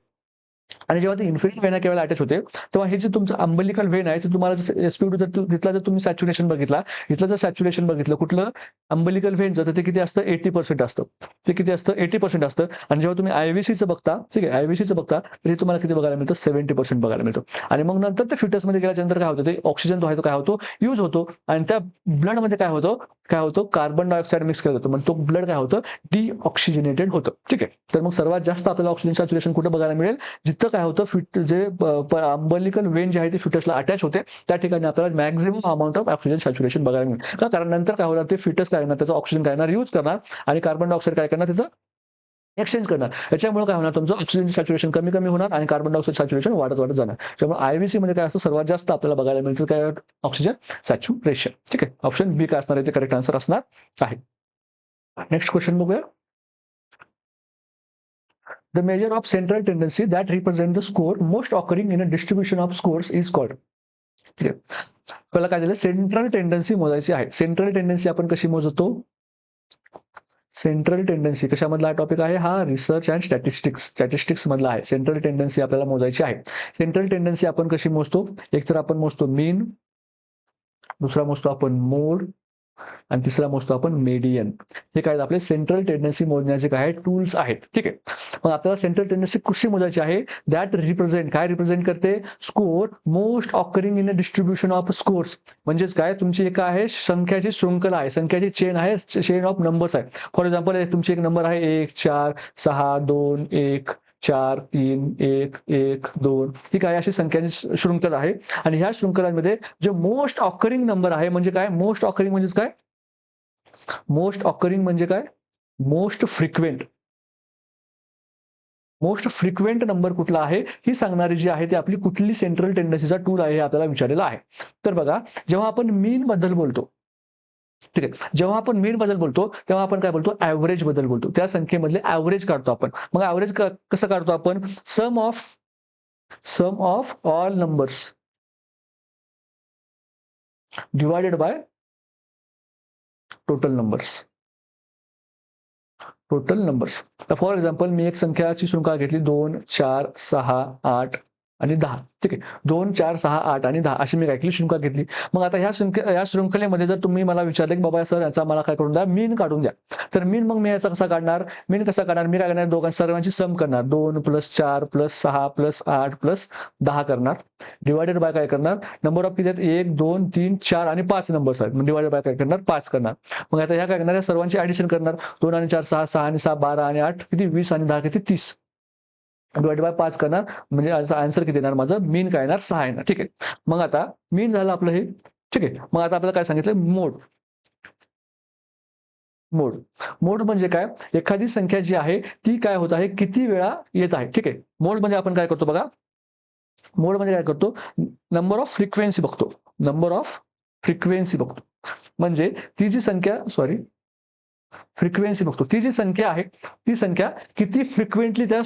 आणि जेव्हा ते इन्फिरियर वेना केवळ अटॅच होते तेव्हा हे जे तुमचं अंबलिकल वेन आहे, तुम्हाला SpO2 जर तिथला जर तुम्ही सॅच्युरेशन बघितला, इथलं जर सॅच्युरेशन बघितलं कुठलं अंबलिकल वेनचं, तर ते किती असतं, 80% असतं. ते किती असतं, 80% असतं. आणि जेव्हा तुम्ही IVCचं बघता, ठीक आहे, IVCचं बघता तर हे तुम्हाला किती बघायला मिळतं, 70% बघायला मिळतं. आणि मग नंतर ते फिटसमध्ये गेल्यानंतर काय होतं, ते ऑक्सिजन जो आहे तो काय होतो, यूज होतो. आणि त्या ब्लडमध्ये काय होतं, कार्बन डायऑक्साईड मिक्स केलं जातं. मग तो ब्लड काय होतं, डिऑक्सिजनेटेड होतं. ठीक आहे. तर मग सर्वात जास्त आपल्याला ऑक्सिजन सॅच्युरेशन कुठं बघायला मिळेल, जिथं काय होतं, जे अंबलिकल वेन जे आहे ते फिटसला अटॅच होते त्या ठिकाणी आपल्याला maximum amount of oxygen saturation बघायला मिळेल. का, कारण नंतर काय होणार, ते फिटस काय करणार, त्याचं ऑक्सिजन काय करणार, यूज करणार आणि कार्बन डायऑक्साईड काय करणार, त्याचं एक्सचेंज करणार. याच्यामुळे काय होणार, तुमचं ऑक्सिजन सॅच्युरेशन कमी कमी होणार आणि कार्बन डायऑक्साईड सॅच्युरेशन वाढत जाणार. त्यामुळे IVC मध्ये काय असतं, सर्वात जास्त आपल्याला बघायला मिळतं काय, ऑक्सिजन सॅच्युरेशन. ठीक आहे. ऑप्शन बी काय असणार आहे, ते करेक्ट आन्सर असणार आहे. नेक्स्ट क्वेश्चन बघूया. The measure of central tendency that represent the score most occurring in a distribution of scores is called. ठीक आहे. आपल्याला काय दिलं, सेंट्रल टेंडन्सी मोजायची आहे. सेंट्रल टेंडन्सी आपण कशी मोजतो, सेंट्रल टेंडन्सी कशामधला टॉपिक आहे, हा रिसर्च अँड स्टॅटिस्टिक्स मधला आहे. सेंट्रल टेंडन्सी आपल्याला मोजायची आहे. सेंट्रल टेंडन्सी आपण कशी मोजतो, एक तर आपण मोजतो मीन, दुसरा मोजतो आपण मोड आणि तिसरा मोजतो आपण मेडियन. हे काय आपले सेंट्रल टेंडन्सी मोजण्याचे काय टूल्स आहेत. ठीक आहे. मग आपल्याला सेंट्रल टेंडन्सी कशी मोजायची आहे, दॅट रिप्रेझेंट, काय रिप्रेझेंट करते, score most occurring in a distribution of scores. म्हणजेच काय, तुमची एक आहे संख्याची शृंखला आहे, संख्याची चेन आहे, चेन ऑफ नंबर्स आहे. फॉर एक्झाम्पल तुमची एक नंबर आहे 1 4 6 2 1 4 3 1 1 2, ही काय अशी संख्याची शृंखला आहे. आणि ह्या शृंखलांमध्ये जे मोस्ट ऑकरिंग नंबर आहे, म्हणजे काय, मोस्ट ऑकरिंग म्हणजेच काय, मोस्ट ऑकरिंग म्हणजे काय, most frequent. Most frequent number कुठला आहे ही सांगणारी जी आहे ती आपली कुठली सेंट्रल टेंडन्सीचा टूल आहे हे आपल्याला विचारलेला आहे. तर बघा, जेव्हा आपण मीन बद्दल बोलतो, ठीक आहे, जेव्हा आपण मीन बद्दल बोलतो तेव्हा आपण काय बोलतो, ऍव्हरेज बद्दल बोलतो. त्या संख्येमधले ऍव्हरेज काढतो आपण. मग ऍव्हरेज कसं काढतो आपण, sum of all numbers. Divided by total numbers. Total numbers. तर फॉर एक्झाम्पल मी एक संख्याची शृंखला घेतली 2, 4, 6, 8 आणि 10. ठीक आहे. 2, 4, 6, 8 आणि 10 अशी मी काय केली शृंखला घेतली. मग आता या शृंखलेमध्ये जर तुम्ही मला विचारले की बाबा सर याचा मला काय करून द्या, मीन काढून द्या. तर मीन मग मी याचा कसा काढणार? मीन कसा काढणार? मी काय करणार? दोघांची सर्वांची सम करणार. 2 + 4 + 6 + 8 + 10 करणार. डिवायडेड बाय काय करणार? नंबर ऑफ किती आहेत? 1, 2, 3, 4 आणि 5 नंबर्स आहेत. मग डिवायडेड बाय काय करणार? 5 करणार. मग आता ह्या काय करणार? या सर्वांची ऍडिशन करणार. 2 आणि 4 6, 6 आणि 6 12 आणि 8 किती 20 आणि 10 किती 30. डिवाइड बाय 5 करणार म्हणजे आन्सर किती येणार माझं? मीन काय येणार? 6 येणार. ठीक आहे. मग आता मीन झालं आपलं हे. ठीक आहे. मग आता आपल्याला काय सांगितलं? मोड. मोड. मोड म्हणजे काय? एखादी संख्या जी आहे ती काय होत आहे, किती वेळा येत आहे. ठीक आहे. मोड म्हणजे आपण काय करतो बघा, मोड म्हणजे काय करतो? नंबर ऑफ फ्रिक्वेन्सी बघतो. नंबर ऑफ फ्रिक्वेन्सी बघतो. म्हणजे ती जी संख्या फ्रिक्वेन्सी बघतो. ती जी संख्या आहे ती संख्या किती फ्रिक्वेंटली त्या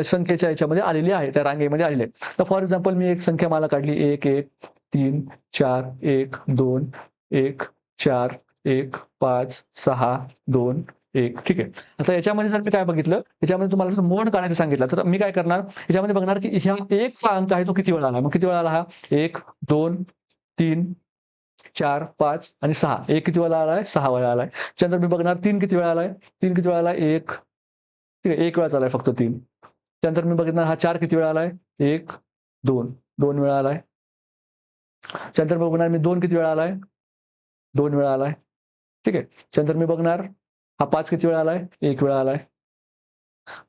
संख्येच्या याच्यामध्ये आलेली आहे, त्या रांगेमध्ये आलेली आहे. तर फॉर एक्झाम्पल मी एक संख्या मला काढली 1 1 3 4 1 2 1 4 1 5 6 2 1. ठीक आहे. आता याच्यामध्ये जर मी काय बघितलं, याच्यामध्ये तुम्हाला जर मोड काढायचं सांगितलं तर मी काय करणार? याच्यामध्ये बघणार की ह्या 1 चा अंक आहे तो किती वेळा आला. मग किती वेळा आला हा? 1 2 3 4 5 आणि 6. 1 किती वेळा आलाय? 6 वेळा आलाय. त्यानंतर मी बघणार 3 किती वेळा आलाय? 3 किती वेळा आलाय? 1. ठीक आहे. 1 वेळाच आलाय फक्त 3. त्यानंतर मी बघितणार हा 4 किती वेळा आलाय? 1 2 2 वेळा आलाय. त्यानंतर बघणार मी 2 किती वेळा आलाय? 2 वेळा आलाय. ठीक आहे. त्यानंतर मी बघणार हा 5 किती वेळा आलाय? 1 वेळा आलाय.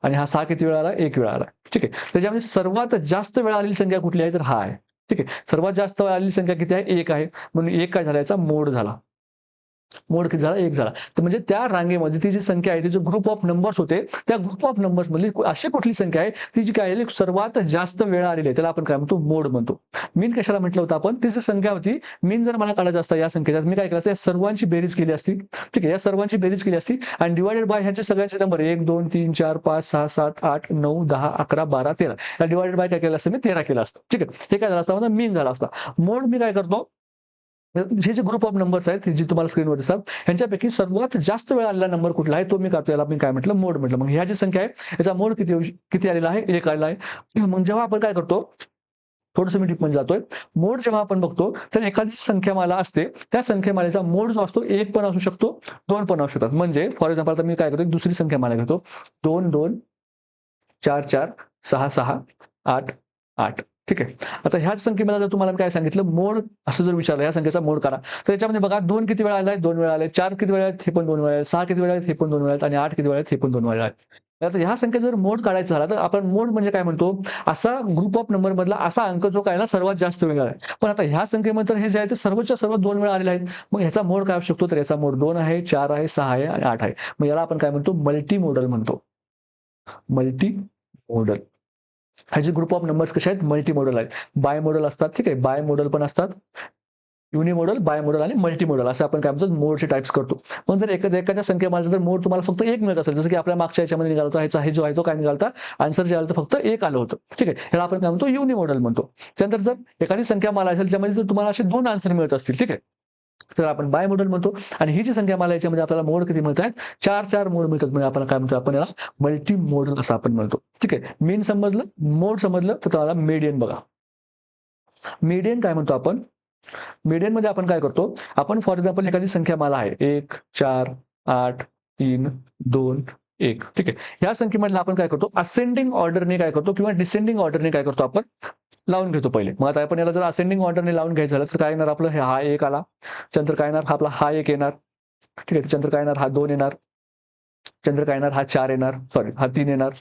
आणि हा 6 किती वेळा आलाय? 1 वेळा आलाय. ठीक आहे. त्याच्यामध्ये सर्वात जास्त वेळा आलेली संख्या कुठली आहे? तर हा आहे. ठीक आहे. सर्वात जास्त वेळा आलेली संख्या किती आहे? 1 आहे. म्हणून 1 काय झाला? याचा मोड झाला. मोड किती झाला? 1 झाला. तर म्हणजे त्या रांगेमध्ये ती जी संख्या आहे, ती जो ग्रुप ऑफ नंबर्स होते, त्या ग्रुप ऑफ नंबर्स मधली अशी कुठली संख्या आहे, ती जी काय आहे, सर्वात जास्त वेळा आलेली आहे. त्याला आपण काय म्हणतो? मोड म्हणतो. मीन कशाला म्हटलं होतं आपण? ती जी संख्या होती, मीन जर मला काढायचं असतं या संख्येचा, मी काय केलं असतं? या सर्वांची बेरीज केली असती. ठीक आहे. या सर्वांची बेरीज केली असती आणि डिवायडेड बाय ह्यांचे सगळ्यांचे नंबर 1 2 3 4 5 6 7 8 9 10 11 12 13. या डिवायडेड बाय काय केलं असतं? मी 13 केलं असतं. ठीक आहे. हे काय झालं असतं? माझा मीन झाला असता. मोड मी काय करतो? हे जे ग्रुप ऑफ नंबर्स आहेत, जे तुम्हाला स्क्रीनवर दिसतात, ह्यांच्यापैकी सर्वात जास्त वेळ आलेला नंबर कुठला आहे तो मी काढतो. याला मी काय म्हटलं? मोड म्हटलं. मग ह्या जी संख्या आहे याचा मोड किती आलेला आहे? 1 आलेला आहे. मग जेव्हा आपण काय करतो, थोडंसं मी डीपमध्ये जातोय. मोड जेव्हा आपण बघतो तर एखादी संख्यामाला असते, त्या संख्यामालेचा मोड जो असतो 1 पण असू शकतो, 2 पण असू शकतात. म्हणजे फॉर एक्झाम्पल आता मी काय करतो, एक दुसरी संख्यामाला घेतो. 2 2 4 4 6 6 8 8. ठीक आहे. आता ह्याच संख्येमध्ये जर तुम्हाला काय सांगितलं, मोड असं जर विचारलं, या संख्येचा मोड करा. तर याच्यामध्ये बघा 2 किती वेळा आलाय? 2 वेळा आलाय. 4 किती वेळा आहेत? हे पण 2 वेळा आहेत. 6 किती वेळा आहेत? हे पण 2 वेळा आहेत. आणि 8 किती वेळा आहेत? हे पण 2 वेळा आहेत. आता ह्या संख्येचा जर मोड काढायचा झाला तर आपण मोड म्हणजे काय म्हणतो? असा ग्रुप ऑफ नंबर मधला असा अंक जो काय ना सर्वात जास्त वेळा आहे. पण आता ह्या संख्येमध्ये तर हे जे आहे ते सर्वच्या सर्व 2 वेळा आलेले आहेत. मग ह्याचा मोड काय असू शकतो? तर याचा मोड 2 आहे, 4 आहे, 6 आहे आणि 8 आहे. मग याला आपण काय म्हणतो? मल्टी मोडल म्हणतो. Multi modal. ह्याचे ग्रुप ऑफ नंबर्स कसे आहेत? मल्टी मॉडल आहेत. बाय मॉडल असतात. ठीक आहे. बाय मॉडल पण असतात. युनिमॉडल, बाय मॉडल आणि मल्टी मॉडल असं आपण काय म्हणतो? मोडचे टाइप्स करतो. पण जर एखाद्या संख्येमध्ये जर मोड तुम्हाला फक्त 1 मिळत असेल, जसं की आपल्या मागच्या याच्यामध्ये निघाला होता, ह्याचा हे जो आहे तो काय निघाला, आन्सर जे आलं तर फक्त 1 आलं होतं. ठीक आहे. ह्याला आपण काय म्हणतो? युनिमॉडल म्हणतो. त्यानंतर जर एखादी संख्या मला असेल ज्यामध्ये जर तुम्हाला असे 2 आन्सर मिळत असतील, ठीक आहे, तर आपण बाय मॉडल म्हणतो. आणि ही जी संख्या मला याच्यामध्ये आपल्याला मोड किती मिळत आहेत? 4 मोड मिळतात. म्हणजे आपण काय म्हणतो? आपण याला मल्टी मोडल असं आपण म्हणतो. ठीक आहे. मीन समजलं, मोड समजलं, तर तुम्हाला मीडियन बघा. मीडियन काय म्हणतो आपण? मीडियन मध्ये आपण काय करतो? आपण फॉर एक्झाम्पल एखादी संख्या मला आहे 1 4 8 3 2 1. ठीक आहे. ह्या संख्येमधला आपण काय करतो? असेंडिंग ऑर्डरने काय करतो किंवा डिसेंडिंग ऑर्डरने काय करतो? आपण लावून घेतो पहिले. मग आता आपण याला जर असेंडिंग ऑर्डरने लावून घ्यायचं झालं तर काय येणार आपलं? हा 1 आला. त्यानंतर काय येणार? आपला हा 1 येणार. ठीक आहे. त्यानंतर काय येणार? हा 2 येणार. त्यानंतर काय येणार? हा 4 येणार. सॉरी, हा 3 येणार.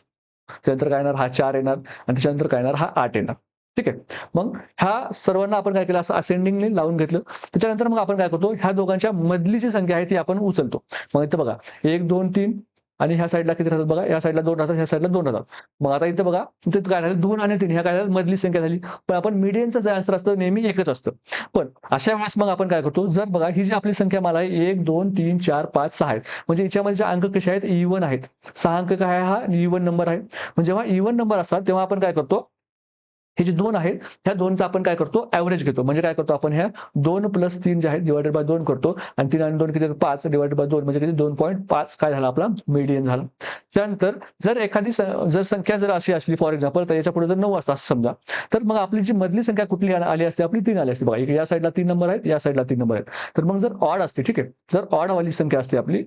त्यानंतर काय येणार? हा 4 येणार. आणि त्याच्यानंतर काय येणार? हा 8 येणार. ठीक आहे. मग ह्या सर्वांना आपण काय केलं? असं असेंडिंगने लावून घेतलं. त्याच्यानंतर मग आपण काय करतो? ह्या दोघांच्या मधली जी संख्या आहे ती आपण उचलतो. मग इथं बघा 1 2 3 आणि ह्या साईडला किती राहतात बघा? या साईडला 2 राहतात, ह्या साईडला 2 राहतात. मग आता इथं बघा, इथे काय झालं? 2 आणि 3 ह्या काय झालं? मधली संख्या झाली. पण आपण मीडियनचं जे आन्सर असतं नेहमी एकच असतं. पण अशा वेळेस मग आपण काय करतो? जर बघा ही जी आपली संख्या मला आहे 1 2 3 4 5 6 आहेत. म्हणजे याच्यामध्ये अंक कसे आहेत? इव्हन आहेत. 6 अंक काय आहे? हा इव्हन नंबर आहे. म्हणजे जेव्हा इव्हन नंबर असतात तेव्हा आपण काय करतो? हे जे 2 आहेत ह्या 2चा आपण काय करतो ऍव्हरेज घेतो. म्हणजे काय करतो आपण ह्या 2 + 3 जे आहेत डिवायडेड बाय 2 करतो आणि 3 आणि 2 किती 5 डिवायडेड बाय 2 म्हणजे किती 2.5 काय झाला आपला मीडियन झाला. त्यानंतर जर एखादी जर संख्या जर अशी असली फॉर एक्झाम्पल तर याच्या पुढे जर 9 असतं असं समजा, तर मग आपली जी मधली संख्या कुठली आली असते आपली 3 आली असते बघा. या साईडला 3 नंबर आहेत, या साईडला 3 नंबर आहेत. तर मग जर ऑड असते, ठीक आहे, जर ऑड वाली संख्या असते आपली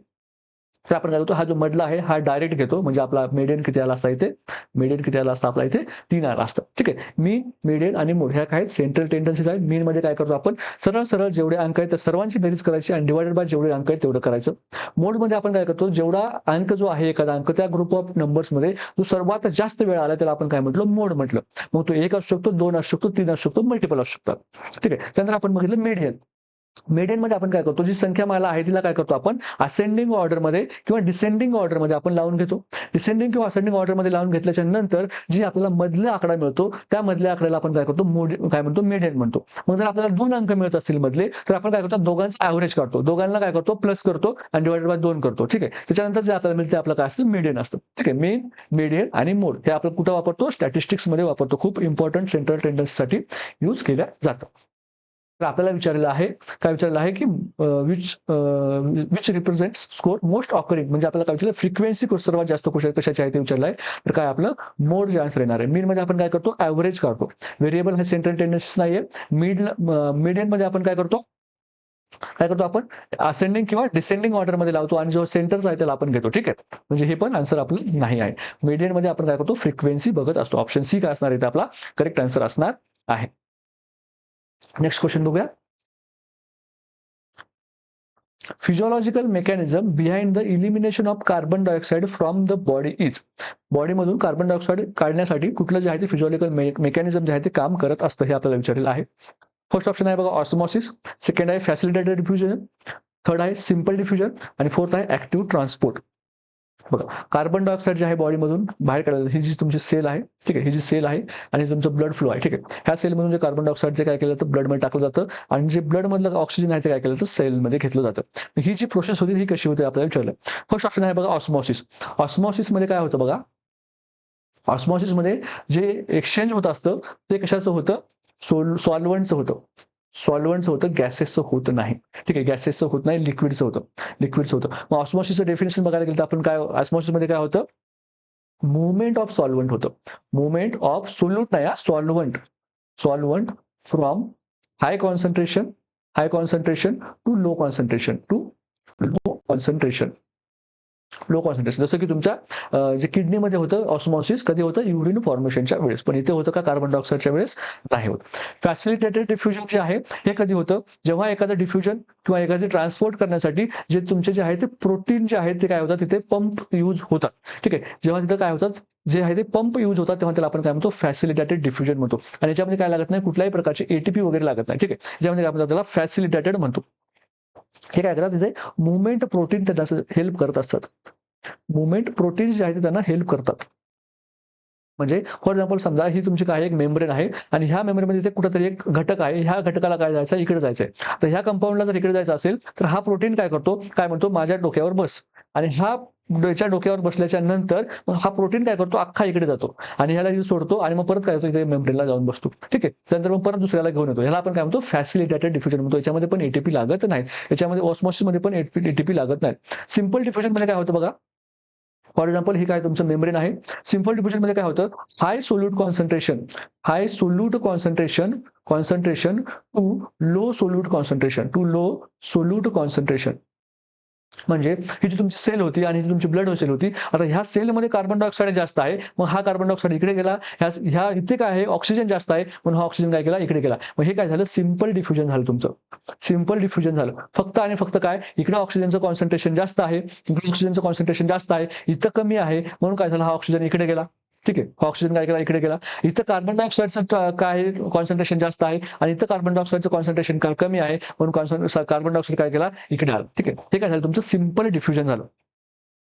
तर आपण काय करतो हा जो मधला आहे हा डायरेक्ट घेतो. म्हणजे आपला मीडियन किती आला असता इथे, मीडियन किती आला असता आपला इथे 3 आला असतं. ठीक आहे, मीन मीडियन आणि मोड ह्या काय सेंट्रल टेंडन्सीज आहेत. मीन मध्ये काय करतो आपण सरळ सरळ जेवढे अंक आहेत त्या सर्वांची बेरीज करायची आणि डिवायडेड बाय जेवढे अंक आहेत तेवढं करायचं. मोड मध्ये आपण काय करतो जेवढा अंक जो आहे एखादा अंक त्या ग्रुप ऑफ नंबर्स मध्ये जो सर्वात जास्त वेळ आला त्याला आपण काय म्हटलं मोड म्हटलं. मग तो 1 असू शकतो, 2 असू शकतो, 3 असू शकतो, मल्टिपल असू शकतात. ठीक आहे, त्यानंतर आपण बघितलं मीडियन. मीडियन मध्ये आपण काय करतो जी संख्या मला आहे तिला काय करतो आपण असेंडिंग ऑर्डर मध्ये किंवा डिसेंडिंग ऑर्डर मध्ये आपण लावून घेतो. डिसेंडिंग किंवा असेंडिंग ऑर्डर मध्ये लावून घेतल्याच्या नंतर जी आपल्याला मधला आकडा मिळतो त्या मधल्या आकड्याला आपण काय करतो काय म्हणतो मीडियन म्हणतो. मग जर आपल्याला 2 अंक मिळत असतील मधले तर आपण काय करतो दोघांचा ऍव्हरेज काढतो, दोघांना काय करतो प्लस करतो आणि डिवाइडेड बाय 2 करतो. ठीक आहे, त्याच्यानंतर जे आपल्याला मिळते आपलं काय असतं मीडियन असतं. ठीक आहे, मीन मीडियन आणि मोड हे आपण कुठं वापरतो स्टॅटिस्टिक्स मध्ये वापरतो. खूप इम्पॉर्टंट सेंट्रल टेंडन्सीसाठी यूज केल्या जातं. तर आपल्याला विचारलेलं आहे काय विचारलेलं आहे की which represent score most occurring म्हणजे आपल्याला काय विचारलं फ्रिक्वेन्सी सर्वात जास्त कशाची आहे ते विचारलं आहे. तर काय आपलं मोड जे आन्सर येणार आहे. मीन मध्ये आपण काय करतो ऍव्हरेज काढतो. व्हेरिएबल हे सेंट्रल टेंडन्सीज नाहीये. मीडियन मध्ये आपण काय करतो आपण असेंडिंग किंवा डिसेंडिंग ऑर्डर मध्ये लावतो आणि जो सेंटरचा आहे त्याला आपण घेतो. ठीक आहे, म्हणजे हे पण आन्सर आपलं नाही आहे. मीडियन मध्ये आपण काय करतो फ्रिक्वेन्सी बघत असतो. ऑप्शन सी काय असणार आहे आपला करेक्ट आन्सर असणार आहे. नेक्स्ट क्वेश्चन बघूया. Physiological mechanism behind the elimination of carbon dioxide from the body is. बॉडीमधून कार्बन डायऑक्साइड काढण्यासाठी कुठलं जे आहे ते फिजिओलॉजिकल मेकॅनिझम जे आहे ते काम करत असतं हे आपल्याला विचारलेलं आहे. फर्स्ट ऑप्शन आहे बघा ऑस्मॉसिस, सेकंड आहे फॅसिलिटेटेड डिफ्युजन, थर्ड आहे सिंपल डिफ्युजन आणि फोर्थ आहे ऍक्टिव्ह ट्रान्सपोर्ट. बघा कार्बन डायऑक्साइड जे आहे बॉडीमधून बाहेर काढायला ही जी तुमची सेल आहे, ठीक आहे, ही जी सेल आहे आणि तुमचं ब्लड फ्लो आहे. ठीक आहे, ह्या सेलमधून जे कार्बन डायऑक्साइड जे काय केलं तर ब्लड मध्ये टाकलं जातं आणि जे ब्लड मधलं ऑक्सिजन आहे ते काय केलं तर सेलमध्ये घेतलं जातं. ही जी प्रोसेस होती ही कशी होते आपल्याला विचारलं. फर्स्ट ऑप्शन आहे बघा ऑस्मॉसिस. ऑस्मॉसिस मध्ये काय होतं बघा, ऑस्मॉसिस मध्ये जे एक्सचेंज होत असतं ते कशाचं होतं सॉल्व्हंटचं होतं. सॉल्व्हंटचं होतं, गॅसेसचं होत नाही. ठीक आहे, गॅसेसचं होत नाही, लिक्विडचं होतं. मग ऑस्मॉसिसचं डेफिनेशन बघायला गेलं तर आपण काय ऑस्मॉसिस मध्ये काय होतं मुवमेंट ऑफ सॉल्व्हंट होतं. मुवमेंट ऑफ सोल्यूट नाही solvent from high concentration to low concentration जसं की तुमच्या जे किडनीमध्ये होतं ऑस्मॉसिस कधी होतं युरिन फॉर्मेशनच्या वेळेस, पण इथे होतं का कार्बन डायऑक्साइडच्या वेळेस नाही होत. फॅसिलिटेटेड डिफ्युजन जे आहे हे कधी होतं जेव्हा एखादं डिफ्युजन किंवा एखादे ट्रान्सपोर्ट करण्यासाठी जे तुमचे जे आहे ते प्रोटीन जे आहेत ते काय होतात तिथे पंप यूज होतात. ठीक आहे, जेव्हा तिथे काय होतात जे आहे ते पंप यूज होतात तेव्हा त्याला आपण काय म्हणतो फॅसिलिटेटेड डिफ्युजन म्हणतो. आणि याच्यामध्ये काय लागत नाही कुठल्याही प्रकारचे एटीपी वगैरे लागत नाही. ठीक आहे, ज्यामध्ये आपण त्याला फॅसिलिटेटेड म्हणतो. हे काय करतात तिथे मुवमेंट प्रोटीन त्यांना हेल्प करत असतात. मुवमेंट प्रोटीन जे आहे ते त्यांना हेल्प करतात. म्हणजे फॉर एक्झाम्पल समजा ही तुमची काय एक मेम्ब्रेन आहे आणि ह्या मेम्ब्रेनमध्ये कुठेतरी एक घटक आहे, ह्या घटकाला काय जायचं इकडे जायचंय. तर ह्या कंपाऊंडला जर इकडे जायचं असेल तर हा प्रोटीन काय करतो काय म्हणतो माझ्या डोक्यावर बस आणि हा डोक्यावर बसल्याच्या नंतर हा प्रोटीन काय करतो अख्खा इकडे जातो आणि ह्याला सोडतो आणि मग परत काय होतो इथे मेम्ब्रेनला जाऊन बसतो. ठीक आहे, त्यानंतर मग परत दुसऱ्याला घेऊन येतो. ह्याला आपण काय म्हणतो फॅसिलिटेटेड डिफ्युजन म्हणतो. याच्यामध्ये पण एटीपी लागत नाही, याच्यामध्ये ऑस्मॉसिस मध्ये पण एटीपी लागत नाही. सिंपल डिफ्युजन मध्ये काय होतं बघा, फॉर एक्झाम्पल ही काय तुमचं मेम्ब्रेन आहे. सिंपल डिफ्युजन मध्ये काय होतं high solute concentration to low solute concentration म्हणजे ही जी तुमची सेल होती आणि ही तुमची ब्लड सेल होती, आता ह्या सेलमध्ये कार्बन डायऑक्साइड जास्त आहे, मग हा कार्बन डायऑक्साइड इकडे गेला, ह्या इथे काय आहे ऑक्सिजन जास्त आहे म्हणून हा ऑक्सिजन काय केला इकडे गेला. मग हे काय झालं सिंपल डिफ्युजन झालं तुमचं. सिंपल डिफ्युजन झालं फक्त आणि फक्त काय इकडे ऑक्सिजनचं कॉन्सन्ट्रेशन जास्त आहे, इकडे ऑक्सिजनचं कॉन्सन्ट्रेशन जास्त आहे, इथं कमी आहे म्हणून काय झालं हा ऑक्सिजन इकडे गेला. ठीक आहे, ऑक्सिजन काय केला इकडे गेला. इथं कार्बन डायऑक्साइडचं काय कॉन्सन्ट्रेशन जास्त आहे आणि इथं कार्बन डायऑक्साइडचं कॉन्सन्ट्रेशन कमी आहे म्हणून कार्बन डायऑक्साइड काय केला इकडे आला. ठीक आहे, हे काय झालं तुमचं सिंपल डिफ्युजन झालं.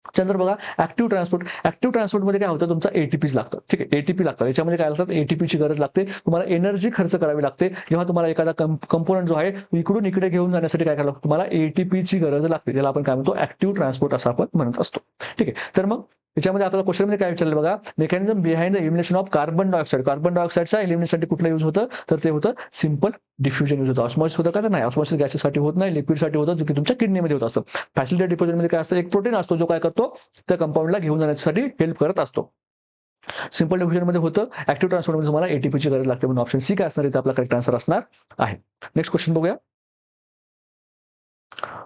त्यानंतर बघा ऍक्टिव्ह ट्रान्सपोर्ट मध्ये काय होतं तुमचा एटीपीज लागतं. ठीक आहे, एटीपी लागतात. याच्यामध्ये काय लागतात एटीपीची गरज लागते. तुम्हाला एनर्जी खर्च करावी लागते. जेव्हा तुम्हाला एखादा कंपोनंट जो आहे इकडून इकडे घेऊन जाण्यासाठी काय करावं तुम्हाला एटीपीची गरज लागते. त्याला आपण काय म्हणतो ऍक्टिव्ह ट्रान्सपोर्ट असं आपण म्हणत असतो. ठीक आहे, तर मग त्याच्यामध्ये आपल्याला क्वेश्चनमध्ये काय विचारलं बघा, mechanism behind the elimination of carbon dioxide. Carbon डायऑक्साईडचा एलिमिनेशनसाठी कुठलं यूज होतं, तर ते होतं सिंपल डिफ्युजन यूज होतं. ऑस्मॉसिस होतं का, तर नाही, ऑस्मॉसिस गॅसेससाठी होत नाही, लिक्विडसाठी होतं, जो की तुमच्या किडनीमध्ये होत असतं. फॅसिलिटी डिपॉझिटमध्ये काय असतं, एक प्रोटीन असतो जो काय करतो, त्या कंपाऊंडला घेऊन जाण्यासाठी हेल्प करत असतो. सिंपल डिफ्युजन मध्ये होतं. ऍक्टिव्ह ट्रान्सफरमध्ये तुम्हाला एटीपीची गरज लागते, म्हणून ऑप्शन सी काय असणार आहे, आपला करेक्ट आन्सर असणार आहे. नेक्स्ट क्वेश्चन बघूया.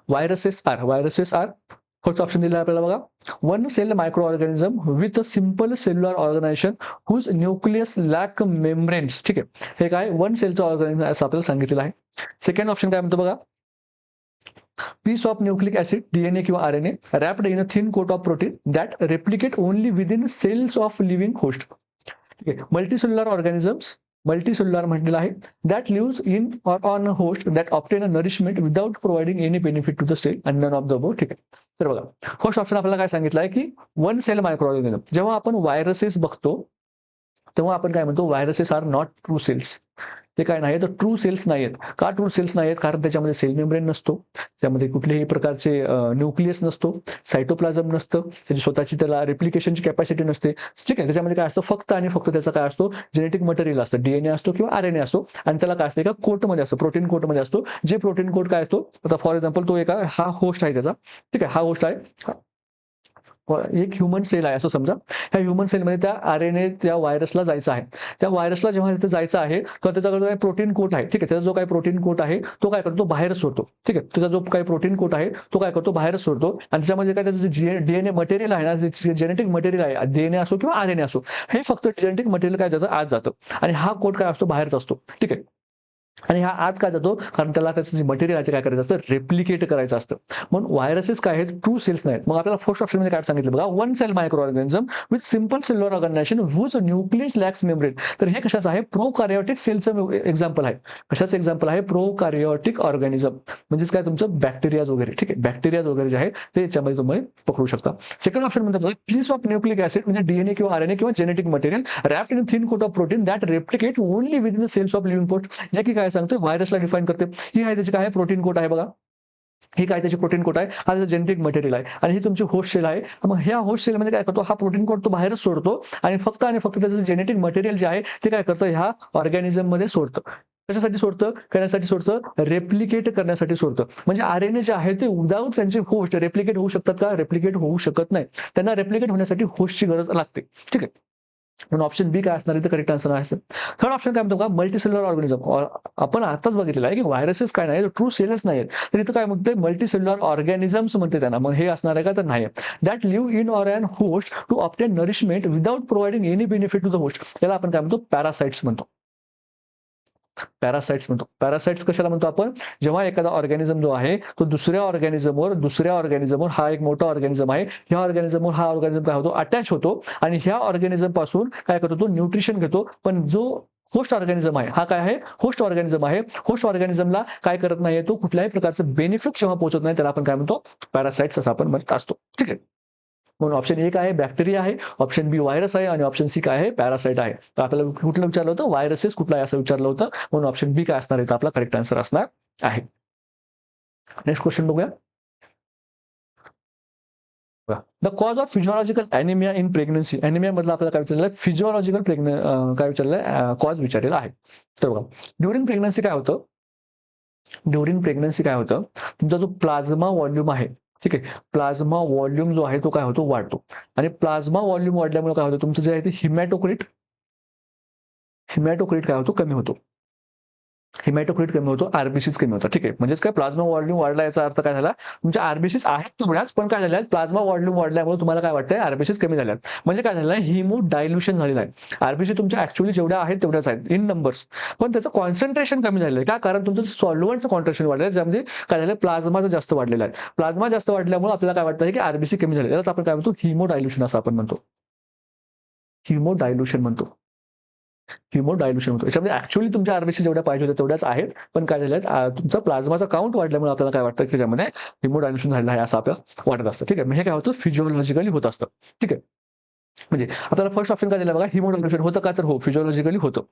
व्हायरसेस आर फर्स्ट ऑप्शन दिला आपल्याला बघा, one cell microorganism with a simple cellular organization whose nucleus lack membranes. ठीक आहे, हे काय वन सेलचं ऑर्गॅनिझम असं आपल्याला सांगितलेलं आहे. सेकंड ऑप्शन काय म्हणतो बघा, piece of nucleic acid DNA किंवा RNA wrapped in a thin coat of protein that replicate only within cells of living host. ठीक आहे, मल्टीसेल्युलर ऑर्गॅनिझम्स, मल्टीसेल्युलर म्हटलेलं आहे, that lives in or on a host that obtain a nourishment without providing any benefit to the cell and none of the above. ठीक आहे, तर बघा first option आपल्याला काय सांगितलं आहे की वन सेल मायक्रो ऑर्गॅनिझम. जेव्हा आपण व्हायरसेस बघतो तेव्हा आपण काय म्हणतो, viruses are not true cells. ते काय नाही तर ट्रू सेल्स नाहीत. का ट्रू सेल्स नाहीत, कारण त्याच्यामध्ये सेल मेम्ब्रेन नसतो, त्यामध्ये कुठल्याही प्रकारचे न्यूक्लियस नसतो, सायटोप्लाझम नसतं, त्याची स्वतःची त्याला रिप्लिकेशनची कॅपॅसिटी नसते. ठीक आहे, त्याच्यामध्ये काय असतं, फक्त आणि फक्त त्याचा काय असतो, जेनेटिक मटेरियल असतं, डीएनए असतो किंवा आरएनए असतो, आणि त्याला काय असतं एका कोटमध्ये असतं, प्रोटीन कोटमध्ये असतो. जे प्रोटीन कोट काय असतो, आता फॉर एक्झाम्पल तो एका हा होस्ट आहे त्याचा. ठीक आहे, हा होस्ट आहे, एक ह्युमन सेल आहे असं समजा. ह्या ह्युमन सेलमध्ये त्या आरएनए त्या व्हायरसला जायचं आहे. त्या व्हायरसला जेव्हा तिथे जायचं आहे तर त्याच्याकडे काय प्रोटीन कोट आहे. ठीक आहे, त्याचा जो काही प्रोटीन कोट आहे तो काय करतो, बाहेर सोडतो. ठीक आहे, त्याचा जो काही प्रोटीन कोट आहे तो काय करतो, बाहेर सोडतो, आणि त्याच्यामध्ये काय त्याचं जे डीएनए मटेरियल आहे ना, जेनेटिक मटेरियल आहे, डीएनए असो किंवा आरएनए असो, हे फक्त जेनेटिक मटेरियल काय त्याचं आत जातं, आणि हा कोट काय असतो, बाहेरच असतो. ठीक आहे, आणि हा आत काय जातो, कारण त्याला त्याचं जे मटेरियल आहे ते काय करायचं असतं, रेप्लिकेट करायचं असतं. म्हणून व्हायरसेस काय आहेत, ट्रू सेल्स नाहीत. मग आपल्याला फर्स्ट ऑप्शन मध्ये काय सांगितलं बघा, one cell microorganism with simple cellular organization whose nucleus lacks membrane. तर हे कशाचं आहे, प्रोकार्योटिक सेलचं एक्झाम्पल आहे. कशाचं एक्झाम्पल आहे, प्रोकार्योटिक ऑर्गॅनिझम, म्हणजेच काय तुमचं बॅक्टेरियाज वगैरे. ठीक आहे, बॅक्टेरियाज वगैरे जे आहे ते याच्यामध्ये तुम्ही पकडू शकता. सेकंड ऑप्शन मध्ये पीस ऑफ न्यूक्लिक ऍसिड म्हणजे डीएनए किंवा आरएनए किंवा genetic material wrapped in thin coat of protein that replicate only within the cells of living post. जे की काय सांगतो, व्हायरसला डिफाईन करते. ही आहे त्याची काय प्रोटीन कोट आहे बघा, हे काय त्याची प्रोटीन कोट आहे, हा त्याचा जेनेटिक मटेरियल आहे, आणि ही तुमची होस्ट सेल आहे. मग ह्या होस्ट सेल मध्ये काय करतो, हा प्रोटीन कोट तो बाहेरच सोडतो, आणि फक्त त्याचं जेनेटिक मटेरियल जे आहे ते काय करतं, ह्या ऑर्गॅनिझम मध्ये सोडतं. कशासाठी सोडतं, करण्यासाठी सोडतं, रेप्लिकेट करण्यासाठी सोडतं. म्हणजे आरएनए जे आहे ते विदाऊट त्यांचे होस्ट रेप्लिकेट होऊ शकतात का, रेप्लिकेट होऊ शकत नाही. त्यांना रेप्लिकेट होण्यासाठी होस्टची गरज लागते. ठीक आहे, म्हणून ऑप्शन बी काय असणार आहे, करेक्ट आन्सर आहे. थर्ड ऑप्शन काय म्हणतो का, मल्टीसेल्युलर ऑर्गॅनिझम. आपण आताच बघितलेलं आहे की व्हायरसेस काय नाही, ट्रू सेलच नाहीत, तर इथं काय म्हणते, मल्टीसेल्युलर ऑर्गॅनिझम्स म्हणते त्यांना. मग हे असणार आहे का, तर नाही. That live in or on host to obtain nourishment without providing any benefit to the host. त्याला आपण काय म्हणतो, पॅरासाइट्स म्हणतो. पॅरासाइट्स म्हणतो. पॅरासाइट्स कशाला म्हणतो आपण, जेव्हा एखादा ऑर्गॅनिझम जो आहे तो दुसऱ्या ऑर्गॅनिझमवर हा एक मोठा ऑर्गॅनिझम आहे, ह्या ऑर्गॅनिझमवर हा ऑर्गॅनिझम काय होतो, अटॅच होतो, आणि ह्या ऑर्गॅनिझम पासून काय करतो, तो न्यूट्रिशन घेतो. पण जो होस्ट ऑर्गॅनिझम आहे, हा काय आहे, होस्ट ऑर्गॅनिझम आहे, होस्ट ऑर्गॅनिझमला काय करत नाहीये, तो कुठल्याही प्रकारचं बेनिफिट जेव्हा पोहोचत नाही, त्याला आपण काय म्हणतो, पॅरासाइट्स असं आपण म्हणत असतो. ठीक आहे, म्हणून ऑप्शन ए काय आहे, बॅक्टेरिया आहे, ऑप्शन बी व्हायरस आहे, आणि ऑप्शन सी काय आहे, पॅरासाइट आहे. तर आपल्याला कुठलं विचारलं होतं, व्हायरसेस कुठला आहे असं विचारलं होतं, म्हणून ऑप्शन बी काय असणार आहे, तर आपला करेक्ट आन्सर असणार आहे. नेक्स्ट क्वेश्चन बघूया. The cause of physiological anaemia in pregnancy. Anaemia मधला आपल्याला काय विचारलं, फिजिओलॉजिकल काय विचारलंय, कॉज विचारलेला आहे. तर बघा, ड्युरिंग प्रेग्नन्सी काय होतं, तुमचा जो प्लाझ्मा व्हॉल्यूम आहे, ठीक आहे, प्लाझ्मा व्हॉल्यूम जो आहे तो काय होतो, वाढतो. आणि प्लाझ्मा व्हॉल्यूम वाढल्यामुळे काय होतं, तुमचं जे आहे ते हिमॅटोक्रिट काय होतो, कमी होतो. हिमॅटोक्रिट कमी होतो, आरबीसीज कमी होतात. ठीक आहे, म्हणजेच काय, प्लाझ्मा व्हॉल्यूम वाढला याचा अर्थ काय झाला, तुमच्या आरबीसीज आहेत तेवढ्याच, पण काय झाल्या, प्लाझ्मा व्हॉल्यूम वाढल्यामुळे तुम्हाला काय वाटतंय, आरबीसीज कमी झाल्या. म्हणजे काय झालं, हिमो डायल्युशन झालेलं आहे. आरबीसी तुमच्या ऍक्च्युअली जेवढ्या आहेत तेवढ्याच आहेत इन नंबर्स, पण त्याचं कॉन्सन्ट्रेशन कमी झालेलं आहे. का, कारण तुमचं सॉल्व्हंटचं कॉन्ट्रेशन वाढलं आहे, ज्यामध्ये काय झालं, प्लाझ्माचं जास्त वाढलेलं आहे. प्लाझ्मा जास्त वाढल्यामुळे आपल्याला काय वाटतं की आरबीसी कमी झाले, त्यालाच आपण काय म्हणतो, हिमो डायल्युशन असं आपण म्हणतो. हिमो डायल्युशन म्हणतो. याच्यामध्ये ऍक्च्युअली तुमच्या आरबीसी जेवढ्या पाहिजे होत्या तेवढ्याच आहेत, पण काय झालं, तुमचा प्लाझ्माचा काउंट वाढल्यामुळे आपल्याला काय वाटतं की त्याच्यामध्ये हिमोडायल्युशन झालेलं आहे असं आपल्याला वाटत असतं. ठीक आहे, हे काय होतं, फिजिओलॉजिकली होत असतं. ठीक आहे, म्हणजे आपल्याला फर्स्ट ऑप्शन काय दिलं बघा, हिमोडायल्युशन होतं का, तर हो, फिजिओलॉजिकली होतं.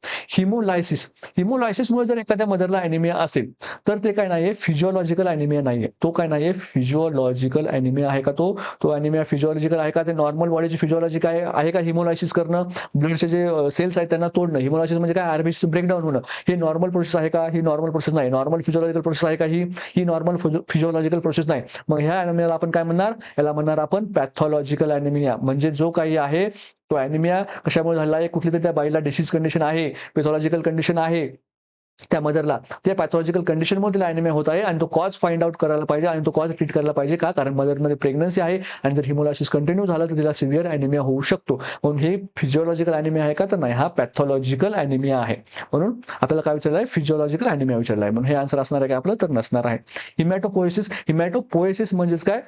हिमोलायसिसमुळे जर एखाद्या मदरला अॅनिमिया असेल तर ते काय नाहीये, फिजिओलॉजिकल अॅनिमिया नाहीये. तो काय नाहीये, फिजिओलॉजिकल अॅनिमिया आहे का तो तो अॅनिमिया फिजिओलॉजिकल आहे का, ते नॉर्मल बॉडीची फिजिओलॉजी काय आहे का, हिमोलायसिस करणं, ब्लडचे जे सेल्स आहेत त्यांना तोडणं. हिमोलायसिस म्हणजे काय, आरबीसी ब्रेकडाऊन होणं. हे नॉर्मल प्रोसेस आहे का, ही नॉर्मल प्रोसेस नाही. नॉर्मल फिजिओलॉजिकल प्रोसेस आहे का, ही नॉर्मल फिजिओलॉजिकल प्रोसेस नाही. मग ह्या अॅनिमियाला आपण काय म्हणणार, याला म्हणणार आपण पॅथॉलॉजिकल अॅनिमिया. म्हणजे जो काही आहे तो अॅनिमिया कशामुळे झाला आहे, कुठली तरी त्या बाईला डिसीज कंडिशन आहे, पॅथॉलॉजिकल कंडिशन आहे त्या मदरला, त्या पॅथॉलॉजिकल कंडिशनमुळे तिला अॅनिमिया होत आहे आणि तो कॉज फाइंड आउट करायला पाहिजे आणि तो कॉज ट्रीट करायला पाहिजे. का, कारण मदरमध्ये प्रेग्नन्सी आहे आणि जर हिमोलायसिस कंटिन्यू झालं तर तिला सिव्हिअर अॅनिमिया होऊ शकतो. म्हणून हे फिजिओलॉजिकल अॅनिमिया आहे का, तर नाही, हा पॅथॉलॉजिकल अॅनिमिया आहे. म्हणून आपल्याला काय विचारलं आहे, फिजिओलॉजिकल अॅनिमिया विचारलं आहे. म्हणून हे आन्सर असणार आहे का आपलं, तर नसणार आहे. हिमॅटोपोएसिस म्हणजे काय,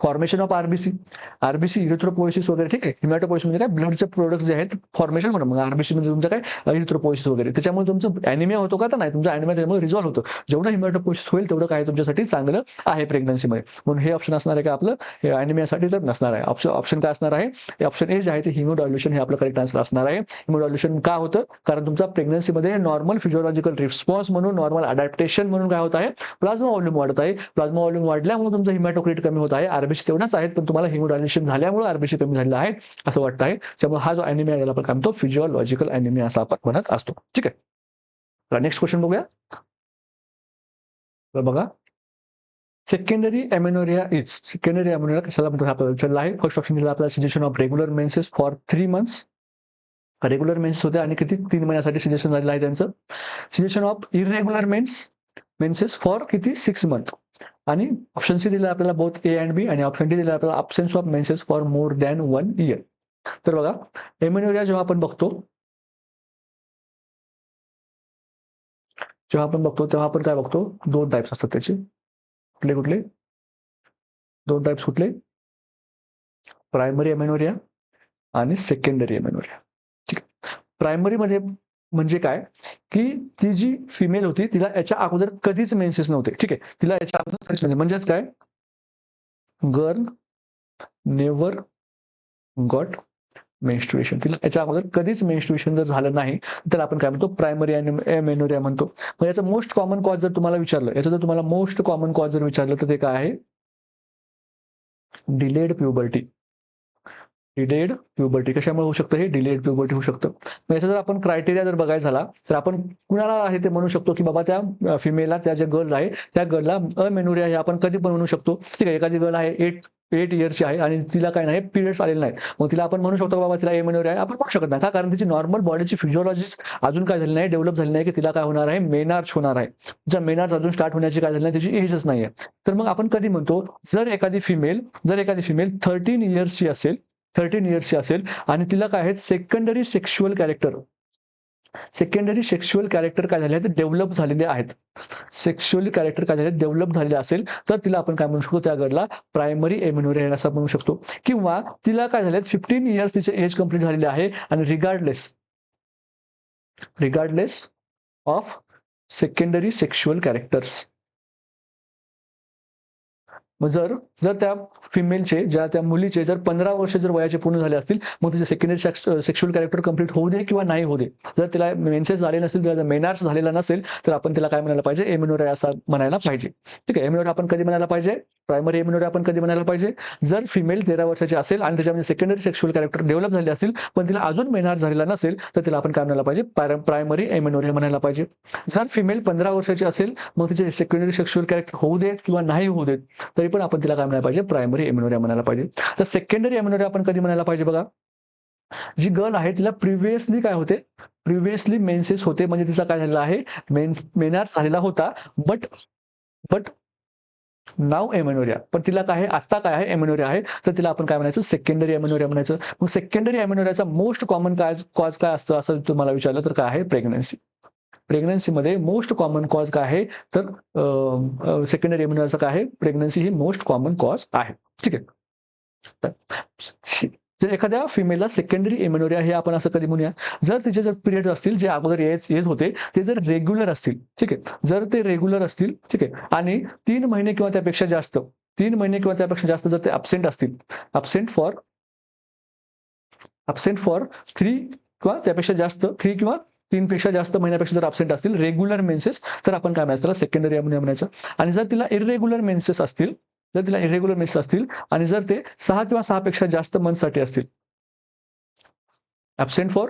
फॉर्मेशन ऑफ आरबीसी इरिथ्रोपोएसिस वगैरे, ठीक आहे. हिमॅटोपोएसिस म्हणजे काय, ब्लडचे प्रोडक्ट्स जे आहेत फॉर्मेशन म्हणून, मग आरबीसी म्हणजे तुमचं काय, इरिथ्रोपोएसिस वगैरे, त्याच्यामुळे तुमचं अॅनिमिया होतो का, तर नाही, तुमचा अॅनिमिया त्यामुळे रिझॉल्व्ह होतो. जेवढं हिमॅटोपोएसिस होईल तेवढं काय तुमच्यासाठी चांगलं आहे प्रेग्नन्सीमध्ये. म्हणून हे ऑप्शन असणार आहे का आपलं, हे अॅनिमियासाठी तर नसणार आहे. ऑप्शन काय असणार आहे, ऑप्शन ए जे आहे ते हिमोडायल्युशन हे आपलं करेक्ट आन्सर असणार आहे. हिमोडायल्युशन का होतं, कारण तुमचा प्रेग्नन्सीमध्ये नॉर्मल फिजिओलॉजिकल रिस्पॉन्स म्हणून, नॉर्मल अडॅप्टेशन म्हणून काय होत आहे, प्लाझ्मा व्हॉल्यूम वाढत आहे. प्लाझ्मा व्हॉल्यूम वाढल्यामुळे तुमचं हिमॅटोक्रिट कमी होत आहे. आरबीसी तेवढाच आहेत पण तुम्हाला हिमोडायल्युशन झाल्यामुळे आरबीसी कमी झालेला आहे असं वाटतं आहे. त्यामुळे हा जो अॅनिमिया याला आपण काय म्हणतो, फिजिओलॉजिकल अॅनिमिया असं आपण म्हणत असतो. ठीक आहे, नेक्स्ट क्वेश्चन बघूया. तर बघा, सेकंडरी अॅमेनोरिया कशाला म्हणतात आपल्याला विचारलं आहे. फर्स्ट ऑप्शन दिला आपल्याला, suggestion of regular menses for 3 months. Regular menses होते आणि किती, 3 महिन्यासाठी सजेशन झालेलं आहे त्यांचं. Suggestion of irregular menses for किती, 6 मंथ. आणि ऑप्शन सी दिला आपल्याला बोथ ए अँड बी, आणि ऑप्शन डी दिला आपल्याला absence of menses for more than 1 year. तर बघा, एमेनोरिया जेव्हा आपण बघतो तेव्हा आपण काय बघतो, 2 टाइप्स असतात त्याचे. कुठले दोन टाइप्स कुठले, प्रायमरी एमेनोरिया आणि सेकंडरी एमेनोरिया. ठीक आहे, प्रायमरी मध्ये म्हणजे काय, की ती जी फिमेल होती तिला याच्या अगोदर कधीच मेन्सेस नव्हते. ठीक आहे, तिला याच्या अगोदर कधीच म्हणजेच काय, गर्ल नेव्हर गॉट मेन्स्ट्रुएशन. तिला याच्या अगोदर कधीच मेन्स्ट्रुएशन जर झालं नाही तर आपण काय म्हणतो, प्रायमरी एमेनोरिया म्हणतो. मग याचं मोस्ट कॉमन कॉज जर तुम्हाला विचारलं, याचं जर तुम्हाला मोस्ट कॉमन कॉज जर विचारलं तर ते काय आहे, डिलेड प्युबर्टी. डिलेड प्युबर्टी कशामुळे होऊ शकतं, हे डिलेड प्युबर्टी होऊ शकतं. मग याचा जर आपण क्रायटेरिया जर बघायचा झाला तर आपण कुणाला आहे ते म्हणू शकतो, की बाबा त्या फिमेलला, त्या ज्या गर्ल आहे त्या गर्लला अमेनोरिया हे आपण कधी पण म्हणू शकतो. ठीक आहे, एखादी गर्ल आहे 8 इयर्सची आहे आणि तिला काय नाही, पिरियड्स आलेले नाहीत, मग तिला आपण म्हणू शकतो बाबा तिला एमेनोरिया आहे, आपण म्हणू शकत नाही. का, कारण तिची नॉर्मल बॉडीची फिजिओलॉजी अजून काय झाली नाही, डेव्हलप झाली नाही, की तिला काय होणार आहे, मेनार्च होणार आहे. तिचा मेनार्च अजून स्टार्ट होण्याची काय झाली नाही, त्याची एजच नाहीये. तर मग आपण कधी म्हणतो, जर एखादी फिमेल 13 इयर्सची असेल आणि तिला काय आहे, सेकंडरी सेक्शुअल कॅरेक्टर काय झाले आहेत, डेव्हलप झालेले आहेत. सेक्शुअल कॅरेक्टर काय झाले, डेव्हलप झालेले असेल तर तिला आपण काय म्हणू शकतो, त्या गर्लला प्रायमरी एमेनोरिया असं म्हणू शकतो. किंवा तिला काय झाले, 15 इयर्स तिचे एज कंप्लीट झालेले आहे आणि regardless of secondary sexual characters. मग जर त्या फिमेलचे, त्या मुलीचे जर 15 वर्ष जर वयाचे पूर्ण झाले असतील, मग तिचे सेकंडरी सेक्शुअल कॅरेक्टर कंप्लीट होऊ दे किंवा नाही होऊ दे, जर तिला मेन्सेस झाले नसेल, जर मेनार्स झालेला नसेल, तर आपण तिला काय म्हणायला पाहिजे, एमेनोरिया असं म्हणायला पाहिजे. ठीक आहे, एमेनोरिया आपण कधी म्हणायला पाहिजे, प्रायमरी एमेनोरिया आपण कधी म्हणायला पाहिजे, जर फिमेल 13 वर्षाची असेल आणि त्याच्यामध्ये सेकंडरी सेक्शुअल कॅरेक्टर डेव्हलप झाले असतील पण तिला अजून मेनार्स झालेला नसेल, तर तिला आपण काय म्हणायला पाहिजे, प्रायमरी एमेनोरिया म्हणायला पाहिजे. जर फिमेल 15 वर्षाची असेल, मग तिचे सेकंडरी सेक्शुअल कॅरेक्टर होऊ देत किंवा नाही होऊ देत, तरी पण आपण तिला काय म्हणायला पाहिजे, प्रायमरी एमेनोरिया म्हणायला पाहिजे. तर सेकंडरी एमेनोरिया आपण कधी म्हणायला पाहिजे बघा, जी गर्ल आहे तिला प्रिव्हियसली मेन्सेस होते, म्हणजे तिचा काय झालेला आहे, मेनार्स झालेला होता, बट नाव एमेनोरिया, पण तिला काय आहे, आता काय आहे, एमेनोरिया आहे, तर तिला आपण काय म्हणायचं, सेकंडरी एमेनोरिया म्हणायचं. मग सेकंडरी एमेनोरियाचा मोस्ट कॉमन कॉज काय असतं असं तुम्हाला विचारलं तर काय आहे, प्रेग्नन्सीमध्ये मोस्ट कॉमन कॉज काय आहे, तर सेकंडरी एमेनोरियाचा काय आहे, प्रेग्नन्सी ही मोस्ट कॉमन कॉज आहे. ठीक आहे, जर एखाद्या फिमेलला सेकंडरी एमेनोरिया हे आपण असं कधी म्हणूया, जर तिचे जर पिरियड असतील जे अगोदर येत होते ते जर रेग्युलर असतील, ठीक आहे, जर ते रेग्युलर असतील, ठीक आहे, आणि 3 महिने किंवा त्यापेक्षा जास्त जर ते अब्सेंट असतील, अब्सेंट फॉर ॲबसेंट फॉर 3 किंवा त्यापेक्षा जास्त 3 किंवा 3 पेक्षा जास्त महिन्यापेक्षा जर ॲबसेंट असतील रेग्युलर मेन्सेस, तर आपण काय म्हणायचं, त्याला सेकंडरी एम्युनिया म्हणायचं. आणि जर तिला इरेग्युलर मेन्सेस असतील, आणि जर ते 6 किंवा 6 पेक्षा जास्त मंथसाठी असतील, ॲबसेंट फॉर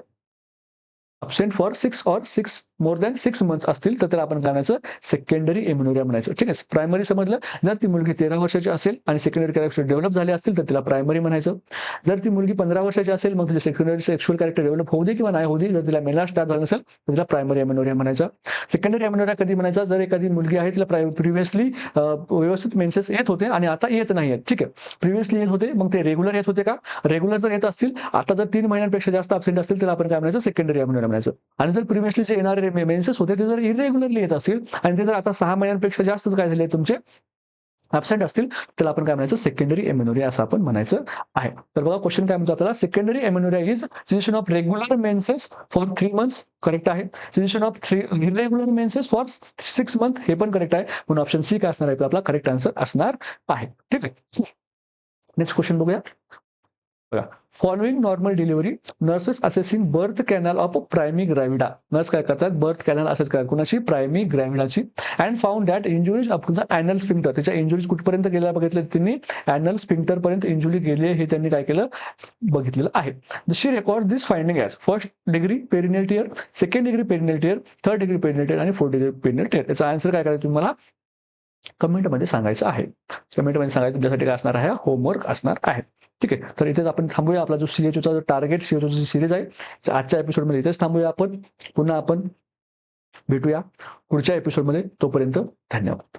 6 और 6 मोर दॅन 6 मंथ्स असतील, तर त्याला आपण काय म्हणायचं, सेकंडरी एम्युनोरिया म्हणायचं. ठीक आहे. प्रायमरी समजलं. जर ती मुलगी 13 वर्षाची असेल आणि सेकंडरी कॅरेक्टर डेव्हलप झाले असतील, तर तिला प्रायमरी म्हणायचं. जर ती मुलगी 15 वर्षाची असेल, मग तिचे सेकंडरी सेक्शुअल कॅरेक्टर डेव्हलप होऊ दे किंवा नाही होऊ दे, जर तिला मेला स्टार्ट झालं असेल, तर तिला प्रायमरी एम्युनोरिया म्हणायचं. सेकंडरी एम्युनोरिया कधी म्हणायचा, जर एखादी मुलगी आहे, तिला प्रिव्हियसली व्यवस्थित मेन्सेस येत होते आणि आता येत नाही आहेत. ठीक आहे. प्रिव्हियसली येत होते, मग ते रेग्युलर येत होते का? रेग्युलर जर येत असतील, आता जर 3 महिन्यांपेक्षा जास्त ॲबसेंट असतील, त्याला आपण काय म्हणायचं, सेकंडरी एम्युनोरिया म्हणायचं. आणि जर प्रिव्हियसली जे येणारे मेन्सेस होते, ते जर इरेग्युलरली येत असतील आणि ते जर आता 6 महिन्यांपेक्षा जास्त काय झाले तुमचे ॲबसेंट असतील, त्याला आपण काय म्हणायचं, सेकंडरी एम्युनोरिया असं आपण म्हणायचं आहे. तर बघा क्वेश्चन काय म्हणतो आपल्याला, secondary amenorrhoea is situation of regular menses for 3 months, correct आहे. Situation of irregular menses for 6 month, हे पण करेक्ट आहे. म्हणून ऑप्शन सी काय असणार आहे, आपला करेक्ट आन्सर असणार आहे. ठीक आहे. नेक्स्ट क्वेश्चन बघूया. Following normal delivery, nurses assessing birth canal of primi gravida. Nurse काय करतात, बर्थ कॅनल असेस करतात, कुणाची, प्रायमी ग्रॅव्हिडाची. And found that injuries up to the anal sphincter, त्याच्या इंजुरीज कुठपर्यंत गेल्या बघितलं त्यांनी, ॲनल स्फिंक्टर पर्यंत इंजुरी गेली, हे त्यांनी काय केलं, बघितलेलं आहे. She record this finding as first degree perineal tear, second degree perineal tear, third degree perineal tear आणि फोर्थ डिग्री पेरिनियल टियर. याचा आन्सर काय करायचं तुम्हाला कमेंटमध्ये सांगायचं आहे. कमेंटमध्ये सांगायचं तुमच्यासाठी काय असणार आहे, होमवर्क असणार आहे. ठीक आहे. तर इथेच आपण थांबूया. आपला जो सीएचओचा जो टार्गेट सीएचओची सिरीज आहे, आजच्या एपिसोडमध्ये इथेच थांबूया आपण. पुन्हा आपण भेटूया पुढच्या एपिसोडमध्ये. तोपर्यंत धन्यवाद.